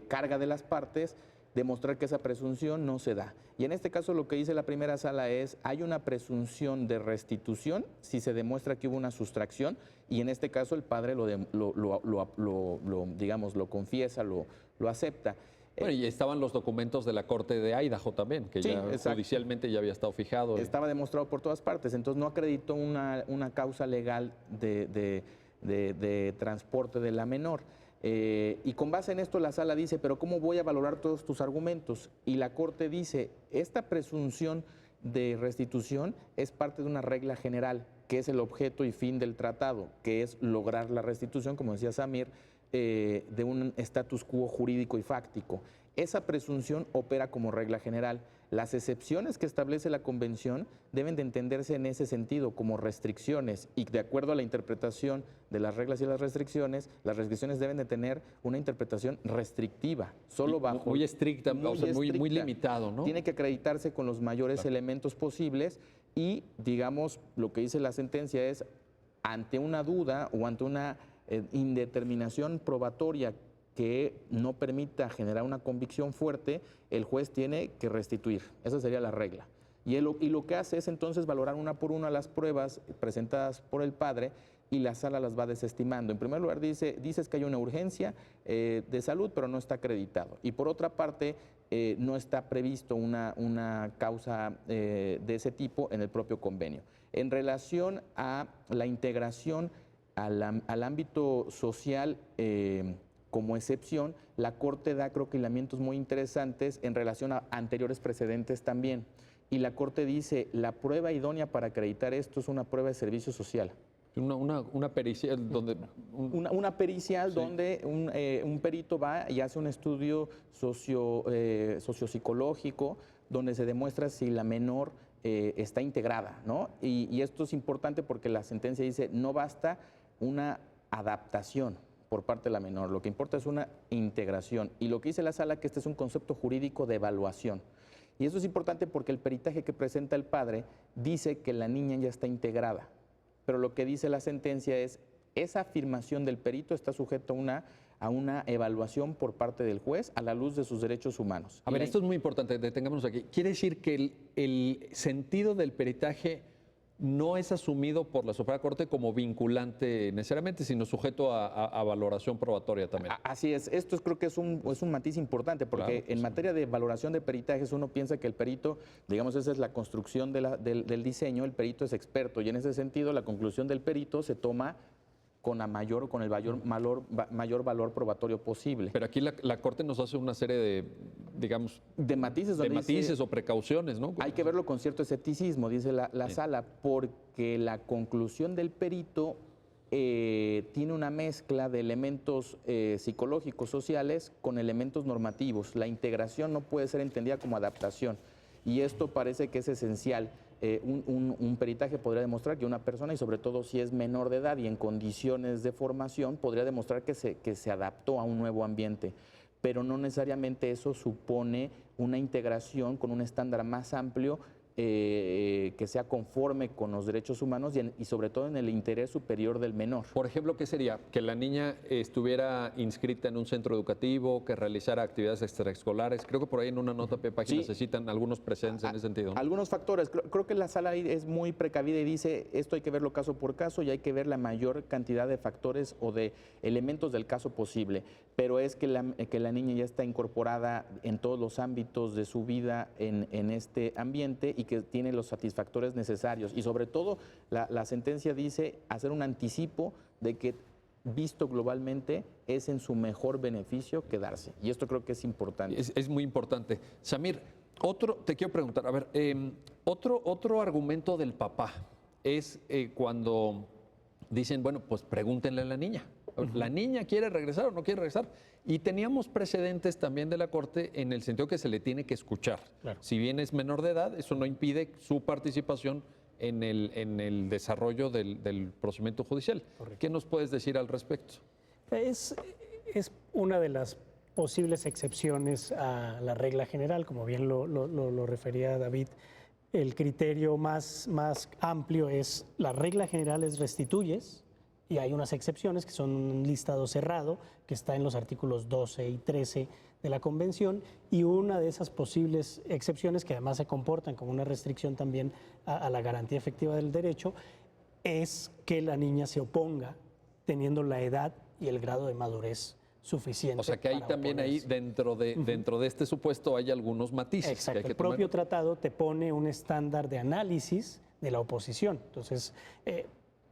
carga de las partes demostrar que esa presunción no se da. Y en este caso lo que dice la primera sala es, hay una presunción de restitución si se demuestra que hubo una sustracción, y en este caso el padre lo confiesa, lo acepta. Bueno, y estaban los documentos de la Corte de Idaho también, que sí, ya judicialmente ya había estado fijado. Estaba demostrado por todas partes, entonces no acreditó una causa legal de transporte de la menor. Y con base en esto la sala dice, pero ¿cómo voy a valorar todos tus argumentos? Y la Corte dice, esta presunción de restitución es parte de una regla general qué es el objeto y fin del tratado, que es lograr la restitución, como decía Samir, de un status quo jurídico y fáctico. Esa presunción opera como regla general. Las excepciones que establece la Convención deben de entenderse en ese sentido como restricciones, y de acuerdo a la interpretación de las reglas y las restricciones deben de tener una interpretación restrictiva, solo bajo... Muy estricta, muy limitado, ¿no? Tiene que acreditarse con los mayores elementos posibles y, digamos, lo que dice la sentencia es, ante una duda o ante una indeterminación probatoria que no permita generar una convicción fuerte, el juez tiene que restituir. Esa sería la regla. Y lo que hace es entonces valorar una por una las pruebas presentadas por el padre y la sala las va desestimando. En primer lugar, dices que hay una urgencia de salud, pero no está acreditado. Y por otra parte, no está previsto una causa de ese tipo en el propio convenio. En relación a la integración al ámbito social, como excepción, la Corte da, creo que, lineamientos muy interesantes en relación a anteriores precedentes también. Y la Corte dice, la prueba idónea para acreditar esto es una prueba de servicio social. Una pericial donde... Una pericial donde un perito va y hace un estudio sociopsicológico donde se demuestra si la menor está integrada, ¿no? Y esto es importante porque la sentencia dice, no basta una adaptación por parte de la menor, lo que importa es una integración. Y lo que dice la sala que este es un concepto jurídico de evaluación. Y eso es importante porque el peritaje que presenta el padre dice que la niña ya está integrada. Pero lo que dice la sentencia es, esa afirmación del perito está sujeto a una evaluación por parte del juez a la luz de sus derechos humanos. A ver, esto es muy importante, detengámonos aquí. ¿Quiere decir que el sentido del peritaje no es asumido por la Suprema Corte como vinculante necesariamente, sino sujeto a valoración probatoria también? Así es. Esto creo que es un matiz importante, porque claro, en materia de valoración de peritajes uno piensa que el perito, digamos, esa es la construcción del diseño, el perito es experto, y en ese sentido la conclusión del perito se toma con el mayor valor probatorio posible. Pero aquí la Corte nos hace una serie de, digamos, de matices o precauciones, ¿no? Hay que verlo con cierto escepticismo, dice la sala, porque la conclusión del perito tiene una mezcla de elementos psicológicos, sociales, con elementos normativos. La integración no puede ser entendida como adaptación, y esto parece que es esencial. Un peritaje podría demostrar que una persona, y sobre todo si es menor de edad y en condiciones de formación, podría demostrar que se adaptó a un nuevo ambiente, pero no necesariamente eso supone una integración con un estándar más amplio que sea conforme con los derechos humanos y sobre todo en el interés superior del menor. Por ejemplo, ¿qué sería? Que la niña estuviera inscrita en un centro educativo, que realizara actividades extraescolares. Creo que por ahí en una nota de página se citan algunos precedentes en ese sentido, ¿no? Algunos factores. Creo que la sala ahí es muy precavida y dice, esto hay que verlo caso por caso y hay que ver la mayor cantidad de factores o de elementos del caso posible. Pero es que la niña ya está incorporada en todos los ámbitos de su vida en este ambiente y que tiene los satisfactores necesarios. Y sobre todo, la sentencia dice hacer un anticipo de que, visto globalmente, es en su mejor beneficio quedarse. Y esto creo que es importante. Es muy importante. Samir, te quiero preguntar, a ver, otro argumento del papá es cuando dicen, bueno, pues pregúntenle a la niña. ¿La niña quiere regresar o no quiere regresar? Y teníamos precedentes también de la Corte en el sentido que se le tiene que escuchar. Claro. Si bien es menor de edad, eso no impide su participación en el desarrollo del procedimiento judicial. Correcto. ¿Qué nos puedes decir al respecto? Es una de las posibles excepciones a la regla general, como bien lo refería David. El criterio más amplio es, la regla general es restituyes, y hay unas excepciones que son un listado cerrado que está en los artículos 12 y 13 de la Convención, y una de esas posibles excepciones, que además se comportan como una restricción también a la garantía efectiva del derecho, es que la niña se oponga teniendo la edad y el grado de madurez suficiente. O sea que hay también oponerse. Ahí dentro de este supuesto hay algunos matices. Exacto, que hay que el propio tratado te pone un estándar de análisis de la oposición. Entonces,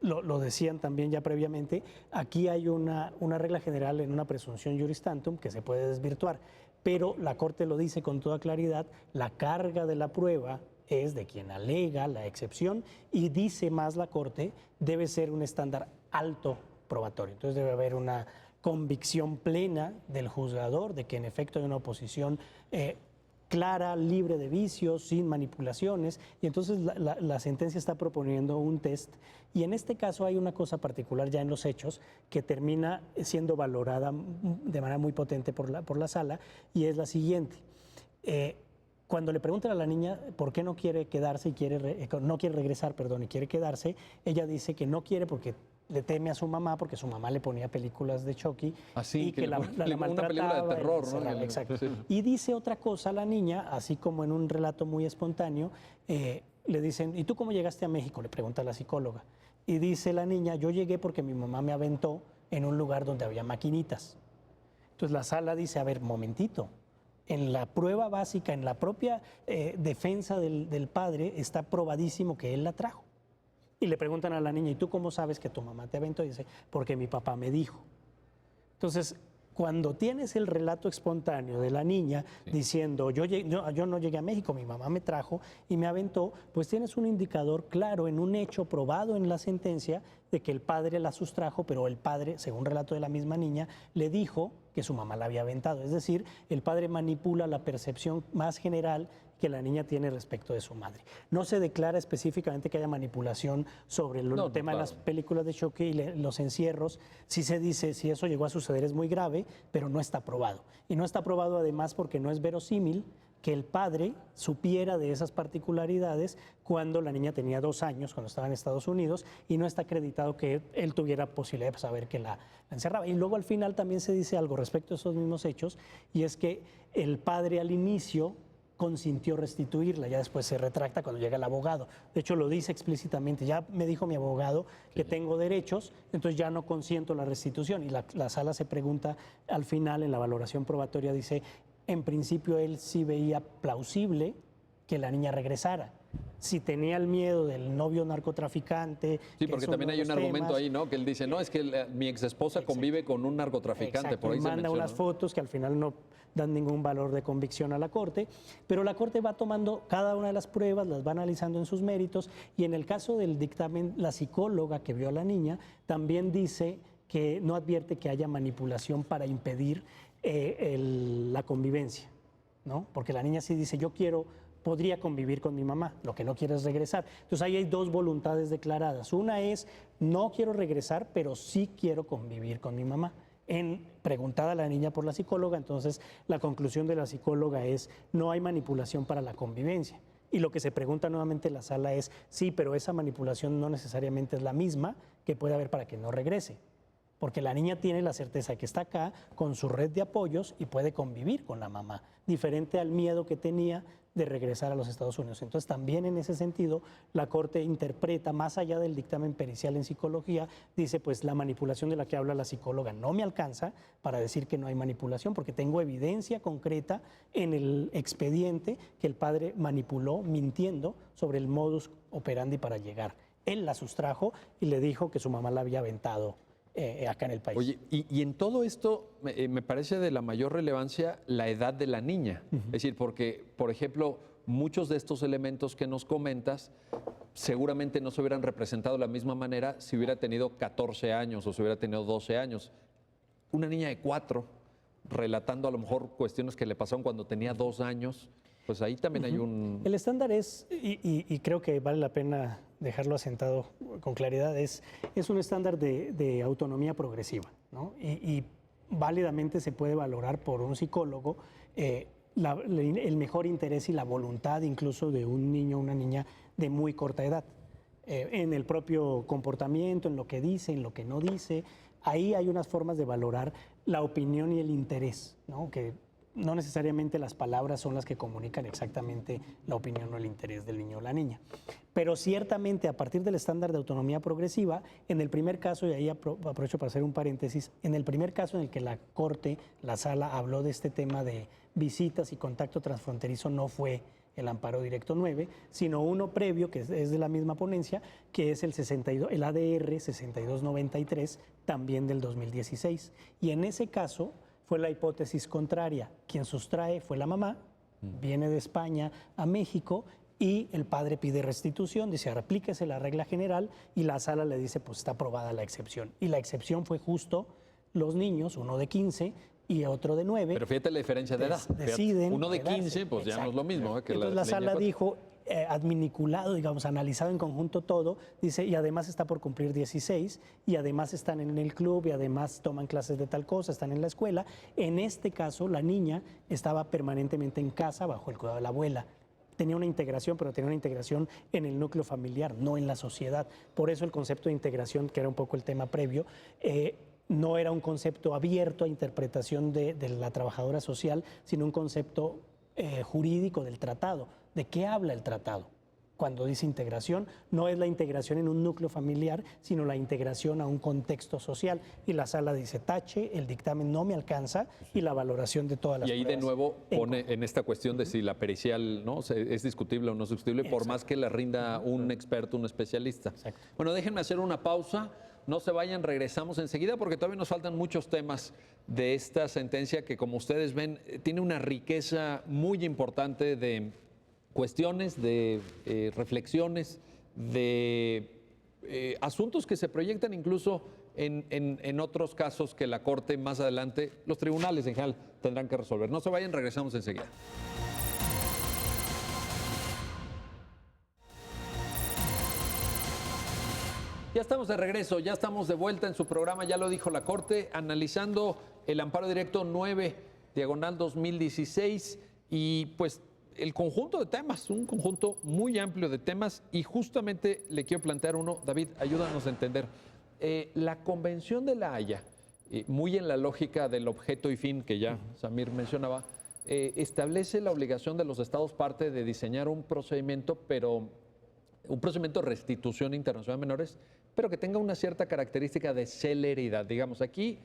lo decían también ya previamente, aquí hay una regla general en una presunción juris tantum que se puede desvirtuar, pero la Corte lo dice con toda claridad, la carga de la prueba es de quien alega la excepción y dice más la Corte, debe ser un estándar alto probatorio. Entonces debe haber una convicción plena del juzgador de que en efecto hay una oposición clara, libre de vicios, sin manipulaciones, y entonces la sentencia está proponiendo un test, y en este caso hay una cosa particular ya en los hechos que termina siendo valorada de manera muy potente por la sala, y es la siguiente. Cuando le preguntan a la niña por qué no quiere quedarse y no quiere regresar, y quiere quedarse, ella dice que no quiere porque le teme a su mamá, porque su mamá le ponía películas de Chucky y que la maltrataba. Una película de terror, ¿no? Exacto. Sí. Y dice otra cosa a la niña, así como en un relato muy espontáneo, le dicen, ¿y tú cómo llegaste a México?, le pregunta la psicóloga. Y dice la niña, yo llegué porque mi mamá me aventó en un lugar donde había maquinitas. Entonces la sala dice, a ver, momentito, en la prueba básica, en la propia defensa del padre, está probadísimo que él la trajo. Y le preguntan a la niña, ¿y tú cómo sabes que tu mamá te aventó? Y dice, porque mi papá me dijo. Entonces, cuando tienes el relato espontáneo de la niña diciendo, yo no llegué a México, mi mamá me trajo y me aventó, pues tienes un indicador claro en un hecho probado en la sentencia de que el padre la sustrajo, pero el padre, según relato de la misma niña, le dijo que su mamá la había aventado. Es decir, el padre manipula la percepción más general que la niña tiene respecto de su madre. No se declara específicamente que haya manipulación sobre el tema de las películas de Chucky y los encierros. Sí se dice, si eso llegó a suceder es muy grave, pero no está probado. Y no está probado además porque no es verosímil que el padre supiera de esas particularidades cuando la niña tenía 2 años, cuando estaba en Estados Unidos, y no está acreditado que él tuviera posibilidad de saber que la encerraba. Y luego al final también se dice algo respecto a esos mismos hechos, y es que el padre al inicio consintió restituirla, ya después se retracta cuando llega el abogado. De hecho, lo dice explícitamente, ya me dijo mi abogado que tengo derechos, entonces ya no consiento la restitución. Y la sala se pregunta al final, en la valoración probatoria, dice, en principio él sí veía plausible que la niña regresara. Si tenía el miedo del novio narcotraficante. Sí, porque también hay un argumento ahí, ¿no? Que él dice, no, es que mi exesposa convive con un narcotraficante. Exacto, por ahí y manda unas fotos que al final no dan ningún valor de convicción a la Corte, pero la Corte va tomando cada una de las pruebas, las va analizando en sus méritos, y en el caso del dictamen, la psicóloga que vio a la niña también dice que no advierte que haya manipulación para impedir la convivencia, ¿no? Porque la niña sí dice, podría convivir con mi mamá, lo que no quiere es regresar. Entonces ahí hay 2 voluntades declaradas. Una es, no quiero regresar, pero sí quiero convivir con mi mamá. Preguntada a la niña por la psicóloga, entonces la conclusión de la psicóloga es, no hay manipulación para la convivencia. Y lo que se pregunta nuevamente en la sala es, sí, pero esa manipulación no necesariamente es la misma que puede haber para que no regrese. Porque la niña tiene la certeza que está acá con su red de apoyos y puede convivir con la mamá, diferente al miedo que tenía de regresar a los Estados Unidos. Entonces, también en ese sentido, la Corte interpreta, más allá del dictamen pericial en psicología, dice, pues la manipulación de la que habla la psicóloga no me alcanza para decir que no hay manipulación, porque tengo evidencia concreta en el expediente que el padre manipuló mintiendo sobre el modus operandi para llegar. Él la sustrajo y le dijo que su mamá la había aventado acá en el país. Oye, y en todo esto me parece de la mayor relevancia la edad de la niña. Es decir, porque, por ejemplo, muchos de estos elementos que nos comentas seguramente no se hubieran representado de la misma manera si hubiera tenido 14 años o si hubiera tenido 12 años. Una niña de 4, relatando a lo mejor cuestiones que le pasaron cuando tenía 2 años, pues ahí también hay un... El estándar es, y creo que vale la pena dejarlo asentado con claridad, es un estándar de autonomía progresiva, ¿no? Y válidamente se puede valorar por un psicólogo el mejor interés y la voluntad incluso de un niño o una niña de muy corta edad. En el propio comportamiento, en lo que dice, en lo que no dice. Ahí hay unas formas de valorar la opinión y el interés, ¿no? Que no necesariamente las palabras son las que comunican exactamente la opinión o el interés del niño o la niña. Pero ciertamente, a partir del estándar de autonomía progresiva, en el primer caso, y ahí aprovecho para hacer un paréntesis, en el primer caso en el que la Corte, la sala, habló de este tema de visitas y contacto transfronterizo, no fue el amparo directo 9, sino uno previo, que es de la misma ponencia, que es el ADR 6293, también del 2016. Y en ese caso fue la hipótesis contraria. Quien sustrae fue la mamá, viene de España a México y el padre pide restitución, dice aplíquese la regla general y la sala le dice pues está aprobada la excepción. Y la excepción fue justo los niños, uno de 15 y otro de 9. Pero fíjate la diferencia de edad. Deciden Uno de 15, quedarse. pues ya no es lo mismo. Que Entonces la sala dijo, adminiculado, digamos, analizado en conjunto todo, dice, y además está por cumplir 16, y además están en el club, y además toman clases de tal cosa, están en la escuela. En este caso, la niña estaba permanentemente en casa bajo el cuidado de la abuela. Tenía una integración, pero tenía una integración en el núcleo familiar, no en la sociedad. Por eso el concepto de integración, que era un poco el tema previo, no era un concepto abierto a interpretación de la trabajadora social, sino un concepto jurídico del tratado. ¿De qué habla el tratado? Cuando dice integración, no es la integración en un núcleo familiar, sino la integración a un contexto social. Y la sala dice, tache, el dictamen no me alcanza y la valoración de todas las pruebas. Y ahí de nuevo pone en esta cuestión de si la pericial, ¿no?, es discutible o no es discutible, por más que la rinda un experto, un especialista. Exacto. Bueno, déjenme hacer una pausa. No se vayan, regresamos enseguida porque todavía nos faltan muchos temas de esta sentencia que, como ustedes ven, tiene una riqueza muy importante de cuestiones, de reflexiones, de asuntos que se proyectan incluso en otros casos que la Corte más adelante, los tribunales en general, tendrán que resolver. No se vayan, regresamos enseguida. Ya estamos de regreso, ya estamos de vuelta en su programa, ya lo dijo la Corte, analizando el amparo directo 9/2016 y pues el conjunto de temas, un conjunto muy amplio de temas y justamente le quiero plantear uno. David, ayúdanos a entender. La Convención de La Haya, muy en la lógica del objeto y fin que ya Samir mencionaba, establece la obligación de los estados parte de diseñar un procedimiento, pero un procedimiento de restitución internacional de menores, pero que tenga una cierta característica de celeridad. Digamos, aquí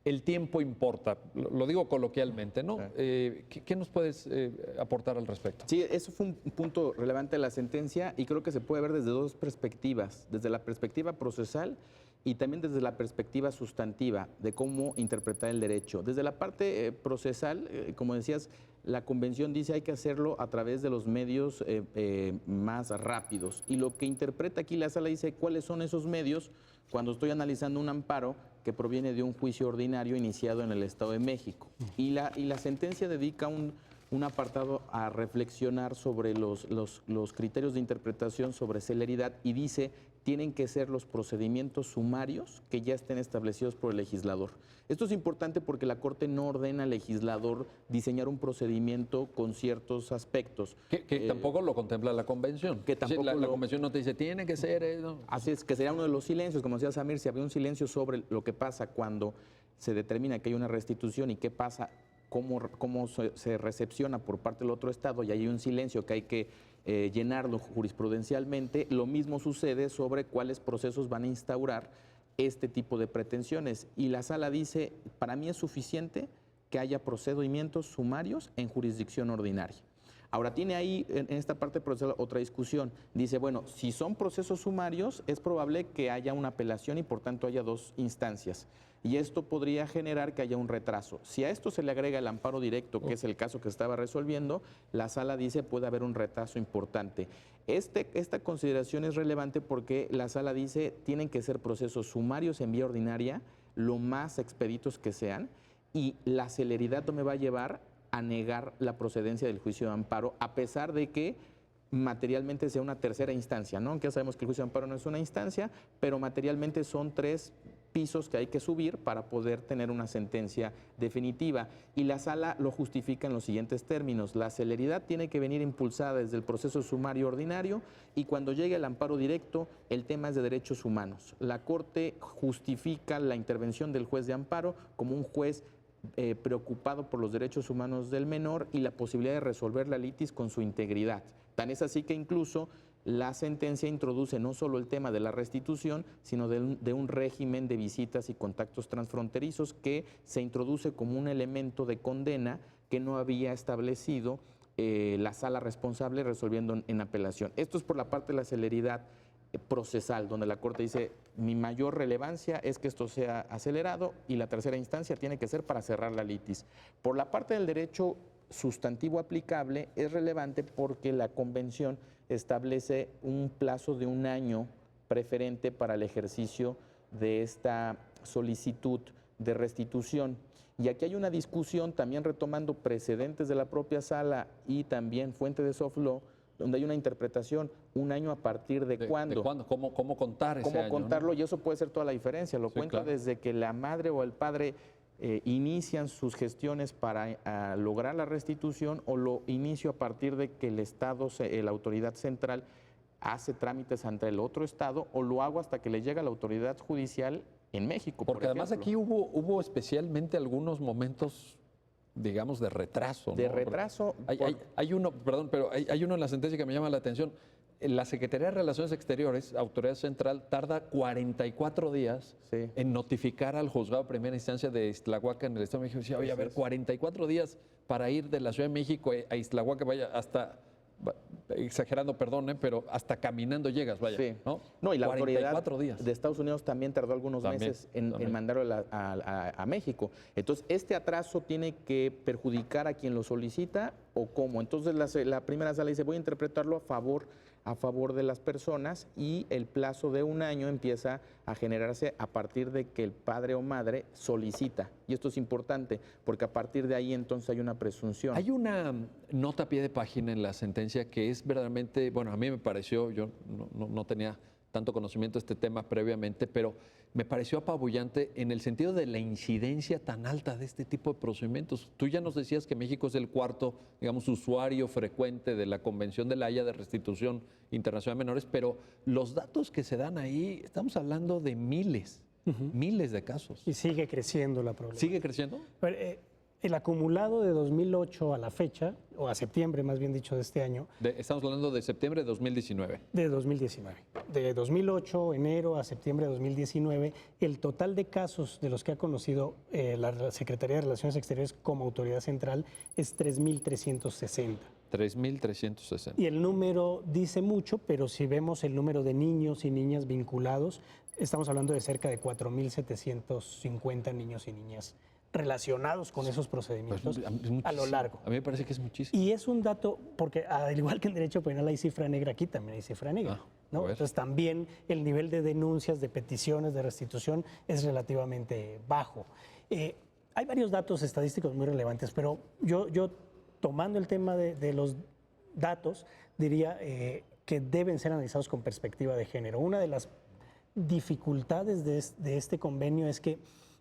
el tiempo importa, lo digo coloquialmente, ¿no? ¿Qué nos puedes aportar al respecto? Sí, eso fue un punto relevante de la sentencia y creo que se puede ver desde dos perspectivas, desde la perspectiva procesal y también desde la perspectiva sustantiva de cómo interpretar el derecho. Desde la parte procesal, como decías, la Convención dice hay que hacerlo a través de los medios más rápidos. Y lo que interpreta aquí la sala dice cuáles son esos medios cuando estoy analizando un amparo que proviene de un juicio ordinario iniciado en el Estado de México. Y la sentencia dedica un apartado a reflexionar sobre los criterios de interpretación sobre celeridad y dice tienen que ser los procedimientos sumarios que ya estén establecidos por el legislador. Esto es importante porque la Corte no ordena al legislador diseñar un procedimiento con ciertos aspectos. Que tampoco lo contempla la Convención. Que tampoco la Convención no te dice, tiene que ser... ¿no? Así es, que sería uno de los silencios, como decía Samir, si había un silencio sobre lo que pasa cuando se determina que hay una restitución y qué pasa, cómo se recepciona por parte del otro Estado y hay un silencio que hay que llenarlo jurisprudencialmente, lo mismo sucede sobre cuáles procesos van a instaurar este tipo de pretensiones. Y la sala dice, para mí es suficiente que haya procedimientos sumarios en jurisdicción ordinaria. Ahora, tiene ahí, en esta parte procesal, otra discusión. Dice, bueno, si son procesos sumarios, es probable que haya una apelación y por tanto haya dos instancias. Y esto podría generar que haya un retraso. Si a esto se le agrega el amparo directo, que es el caso que estaba resolviendo, la sala dice puede haber un retraso importante. Esta consideración es relevante porque la sala dice tienen que ser procesos sumarios en vía ordinaria, lo más expeditos que sean, y la celeridad no me va a llevar a negar la procedencia del juicio de amparo, a pesar de que materialmente sea una tercera instancia, ¿no? Aunque ya sabemos que el juicio de amparo no es una instancia, pero materialmente son 3 pisos que hay que subir para poder tener una sentencia definitiva. Y la sala lo justifica en los siguientes términos. La celeridad tiene que venir impulsada desde el proceso sumario ordinario y cuando llegue el amparo directo, el tema es de derechos humanos. La Corte justifica la intervención del juez de amparo como un juez preocupado por los derechos humanos del menor y la posibilidad de resolver la litis con su integridad. Tan es así que incluso la sentencia introduce no solo el tema de la restitución, sino de un régimen de visitas y contactos transfronterizos que se introduce como un elemento de condena que no había establecido la sala responsable resolviendo en apelación. Esto es por la parte de la celeridad procesal, donde la Corte dice mi mayor relevancia es que esto sea acelerado y la tercera instancia tiene que ser para cerrar la litis. Por la parte del derecho sustantivo aplicable es relevante porque la convención establece un plazo de 1 año preferente para el ejercicio de esta solicitud de restitución. Y aquí hay una discusión, también retomando precedentes de la propia sala y también fuente de soft law, donde hay una interpretación, 1 año a partir de cuándo. ¿De cuándo? ¿Cómo contar ese ¿Cómo año, contarlo? ¿no? Y eso puede ser toda la diferencia. Lo Sí, cuenta claro. desde que la madre o el padre inician sus gestiones para lograr la restitución, o lo inicio a partir de que el Estado, la autoridad central, hace trámites ante el otro Estado, o lo hago hasta que le llega la autoridad judicial en México. Porque además ejemplo. aquí hubo especialmente algunos momentos, digamos, de retraso. De ¿no? retraso. Hay uno, perdón, pero hay uno en la sentencia que me llama la atención. La Secretaría de Relaciones Exteriores, Autoridad Central, tarda 44 días Sí. en notificar al juzgado de primera instancia de Ixtlahuaca en el Estado de México. Decía, oye, a ver, 44 días para ir de la Ciudad de México a Ixtlahuaca, vaya, hasta, exagerando, perdón, pero hasta caminando llegas, vaya. Sí. ¿No? Y la 44 autoridad días. de Estados Unidos también tardó algunos meses en mandarlo a México. Entonces, ¿este atraso tiene que perjudicar a quien lo solicita o cómo? Entonces, la primera sala dice, voy a interpretarlo a favor de las personas, y el plazo de 1 año empieza a generarse a partir de que el padre o madre solicita. Y esto es importante, porque a partir de ahí entonces hay una presunción. Hay una nota a pie de página en la sentencia que es verdaderamente, bueno, a mí me pareció, yo no tenía tanto conocimiento de este tema previamente, pero me pareció apabullante en el sentido de la incidencia tan alta de este tipo de procedimientos. Tú ya nos decías que México es el 4º, digamos, usuario frecuente de la Convención de la Haya de Restitución Internacional de Menores, pero los datos que se dan ahí, estamos hablando de miles de casos. Y sigue creciendo la problemática. ¿Sigue creciendo? Pero, el acumulado de 2008 a la fecha, o a septiembre más bien dicho de este año, Estamos hablando de septiembre de 2019. de 2019. De 2008, enero a septiembre de 2019, el total de casos de los que ha conocido la Secretaría de Relaciones Exteriores como autoridad central es 3.360. 3.360. Y el número dice mucho, pero si vemos el número de niños y niñas vinculados, estamos hablando de cerca de 4.750 niños y niñas relacionados con esos procedimientos a lo largo. A mí me parece que es muchísimo. Y es un dato, porque al igual que en derecho penal hay cifra negra, aquí también hay cifra negra. ¿no? Entonces también el nivel de denuncias, de peticiones, de restitución es relativamente bajo. Hay varios datos estadísticos muy relevantes, pero yo tomando el tema de los datos, diría que deben ser analizados con perspectiva de género. Una de las dificultades de este convenio es que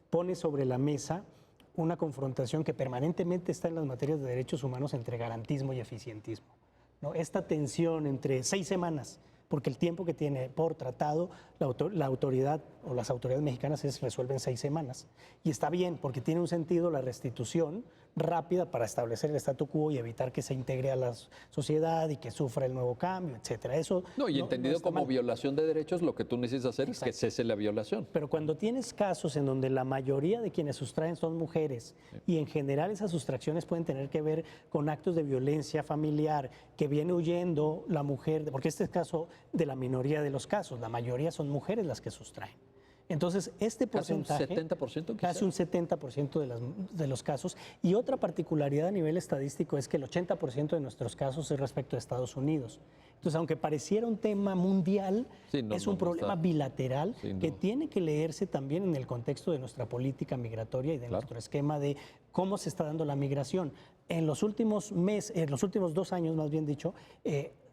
pone sobre la mesa una confrontación que permanentemente está en las materias de derechos humanos entre garantismo y eficientismo, ¿no? Esta tensión entre 6 semanas, porque el tiempo que tiene por tratado la autoridad o las autoridades mexicanas resuelven 6 semanas. Y está bien, porque tiene un sentido la restitución rápida para establecer el statu quo y evitar que se integre a la sociedad y que sufra el nuevo cambio, etcétera. Eso entendido está como mal. violación de derechos, lo que tú necesitas hacer es que cese la violación. Pero cuando tienes casos en donde la mayoría de quienes sustraen son mujeres y en general esas sustracciones pueden tener que ver con actos de violencia familiar que viene huyendo la mujer, porque este es el caso de la minoría de los casos, la mayoría son mujeres las que sustraen. Entonces, este porcentaje... ¿Casi un 70% quizá? Casi un 70% de los casos. Y otra particularidad a nivel estadístico es que el 80% de nuestros casos es respecto a Estados Unidos. Entonces, aunque pareciera un tema mundial, es un problema bilateral que tiene que leerse también en el contexto de nuestra política migratoria y de nuestro esquema de cómo se está dando la migración. En los últimos meses, en los últimos 2 años, más bien dicho,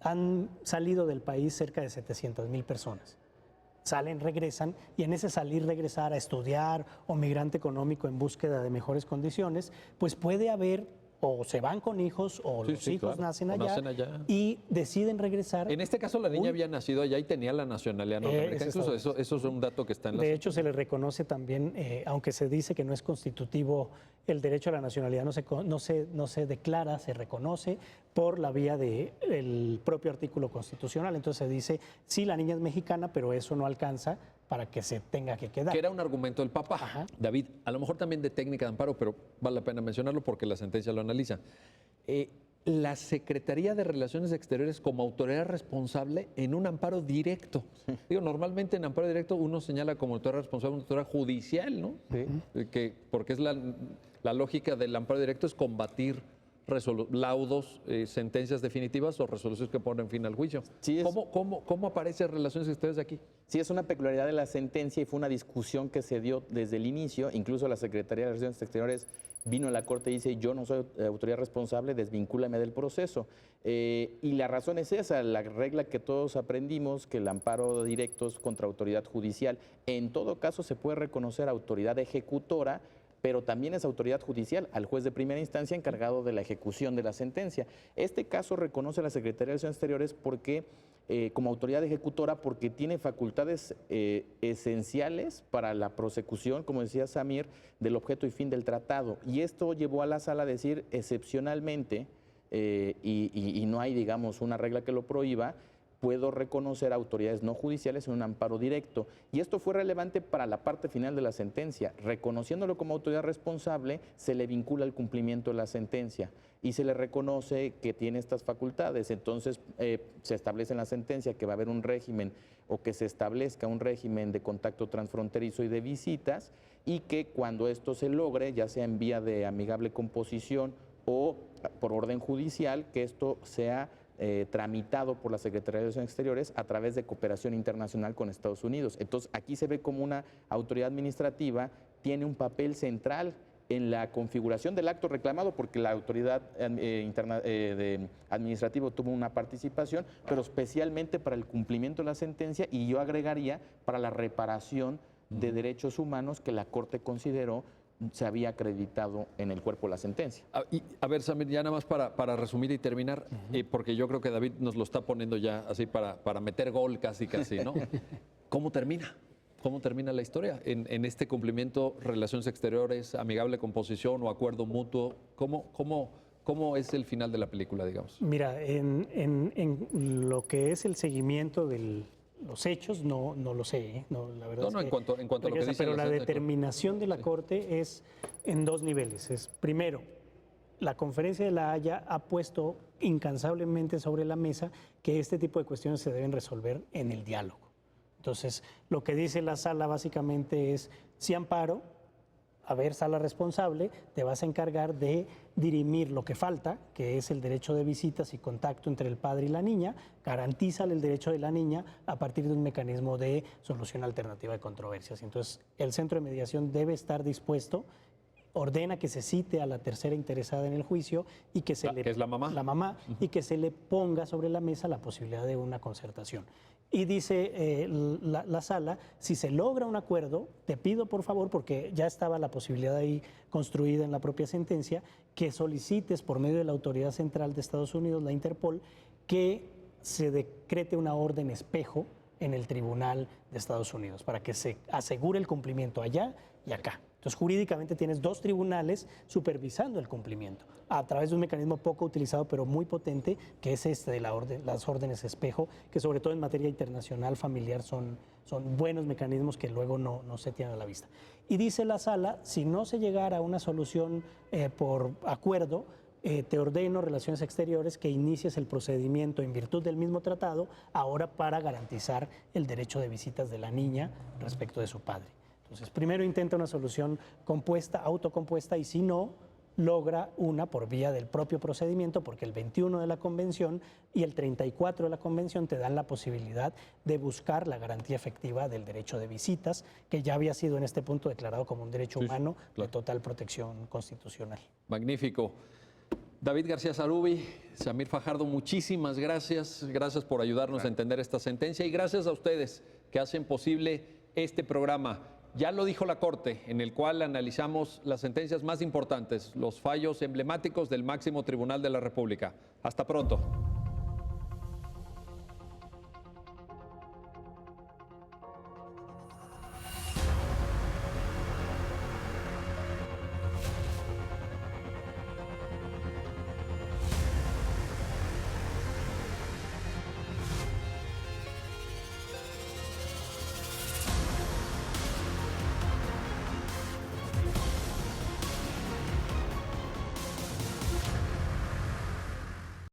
han salido del país cerca de 700,000 personas. Salen, regresan, y en ese salir, regresar a estudiar o migrante económico en búsqueda de mejores condiciones, pues puede haber o se van con hijos o los hijos nacen allá y deciden regresar. En este caso la niña había nacido allá y tenía la nacionalidad norteamericana. Eso es un dato que está en la... De hecho, se le reconoce también, aunque se dice que no es constitutivo el derecho a la nacionalidad, no se declara, se reconoce por la vía del propio artículo constitucional. Entonces se dice, sí, la niña es mexicana, pero eso no alcanza para que se tenga que quedar. Que era un argumento del papá. Ajá. David, a lo mejor también de técnica de amparo, pero vale la pena mencionarlo porque la sentencia lo analiza. La Secretaría de Relaciones Exteriores como autoridad responsable en un amparo directo. Digo, normalmente en amparo directo uno señala como autoridad responsable una autoridad judicial, ¿no? Sí. Porque es la lógica del amparo directo es combatir laudos, sentencias definitivas o resoluciones que ponen fin al juicio. Sí, ¿Cómo aparece Relaciones Exteriores de aquí? Sí, es una peculiaridad de la sentencia y fue una discusión que se dio desde el inicio. Incluso la Secretaría de Relaciones Exteriores vino a la Corte y dice: yo no soy autoridad responsable, desvincúlame del proceso. Y la razón es esa, la regla que todos aprendimos, que el amparo directo es contra autoridad judicial. En todo caso se puede reconocer autoridad ejecutora, pero también es autoridad judicial al juez de primera instancia encargado de la ejecución de la sentencia. Este caso reconoce a la Secretaría de Relaciones Exteriores porque, como autoridad ejecutora, porque tiene facultades esenciales para la prosecución, como decía Samir, del objeto y fin del tratado. Y esto llevó a la sala a decir excepcionalmente, y no hay, digamos, una regla que lo prohíba, puedo reconocer a autoridades no judiciales en un amparo directo. Y esto fue relevante para la parte final de la sentencia. Reconociéndolo como autoridad responsable, se le vincula el cumplimiento de la sentencia y se le reconoce que tiene estas facultades. Entonces, se establece en la sentencia que va a haber un régimen o que se establezca un régimen de contacto transfronterizo y de visitas, y que cuando esto se logre, ya sea en vía de amigable composición o por orden judicial, que esto sea tramitado por la Secretaría de Relaciones Exteriores a través de cooperación internacional con Estados Unidos. Entonces, aquí se ve como una autoridad administrativa tiene un papel central en la configuración del acto reclamado, porque la autoridad administrativa tuvo una participación, pero especialmente para el cumplimiento de la sentencia, y yo agregaría para la reparación de derechos humanos que la Corte consideró se había acreditado en el cuerpo de la sentencia. A ver, Samir, ya nada más para resumir y terminar, porque yo creo que David nos lo está poniendo ya así para meter gol casi, ¿no? ¿Cómo termina? ¿Cómo termina la historia? En este cumplimiento, relaciones exteriores, amigable composición o acuerdo mutuo, ¿cómo es el final de la película, digamos? Mira, en lo que es el seguimiento de los hechos, no lo sé, ¿eh? No, la verdad en cuanto a lo que dice pero la determinación de la Corte es en dos niveles. Es, primero, la Conferencia de La Haya ha puesto incansablemente sobre la mesa que este tipo de cuestiones se deben resolver en el diálogo. Entonces, lo que dice la sala básicamente es: si amparo, a ver, sala responsable, te vas a encargar de dirimir lo que falta, que es el derecho de visitas y contacto entre el padre y la niña, garantízale el derecho de la niña a partir de un mecanismo de solución alternativa de controversias. Entonces, el centro de mediación debe estar dispuesto, ordena que se cite a la tercera interesada en el juicio y que se que es la mamá. La mamá, y que se le ponga sobre la mesa la posibilidad de una concertación. Y dice la sala: si se logra un acuerdo, te pido por favor, porque ya estaba la posibilidad ahí construida en la propia sentencia, que solicites por medio de la Autoridad Central de Estados Unidos, la Interpol, que se decrete una orden espejo en el Tribunal de Estados Unidos para que se asegure el cumplimiento allá y acá. Entonces, jurídicamente tienes dos tribunales supervisando el cumplimiento a través de un mecanismo poco utilizado, pero muy potente, que es este de las órdenes espejo, que sobre todo en materia internacional familiar son buenos mecanismos que luego no se tienen a la vista. Y dice la sala: si no se llegara a una solución por acuerdo, te ordeno, Relaciones Exteriores, que inicies el procedimiento en virtud del mismo tratado, ahora para garantizar el derecho de visitas de la niña respecto de su padre. Entonces, primero intenta una solución compuesta, autocompuesta, y si no, logra una por vía del propio procedimiento, porque el 21 de la Convención y el 34 de la Convención te dan la posibilidad de buscar la garantía efectiva del derecho de visitas, que ya había sido en este punto declarado como un derecho humano de total protección constitucional. Magnífico. David García Sarubi, Samir Fajardo, muchísimas gracias. Gracias por ayudarnos a entender esta sentencia, y gracias a ustedes que hacen posible este programa. Ya lo dijo la Corte, en el cual analizamos las sentencias más importantes, los fallos emblemáticos del máximo tribunal de la República. Hasta pronto.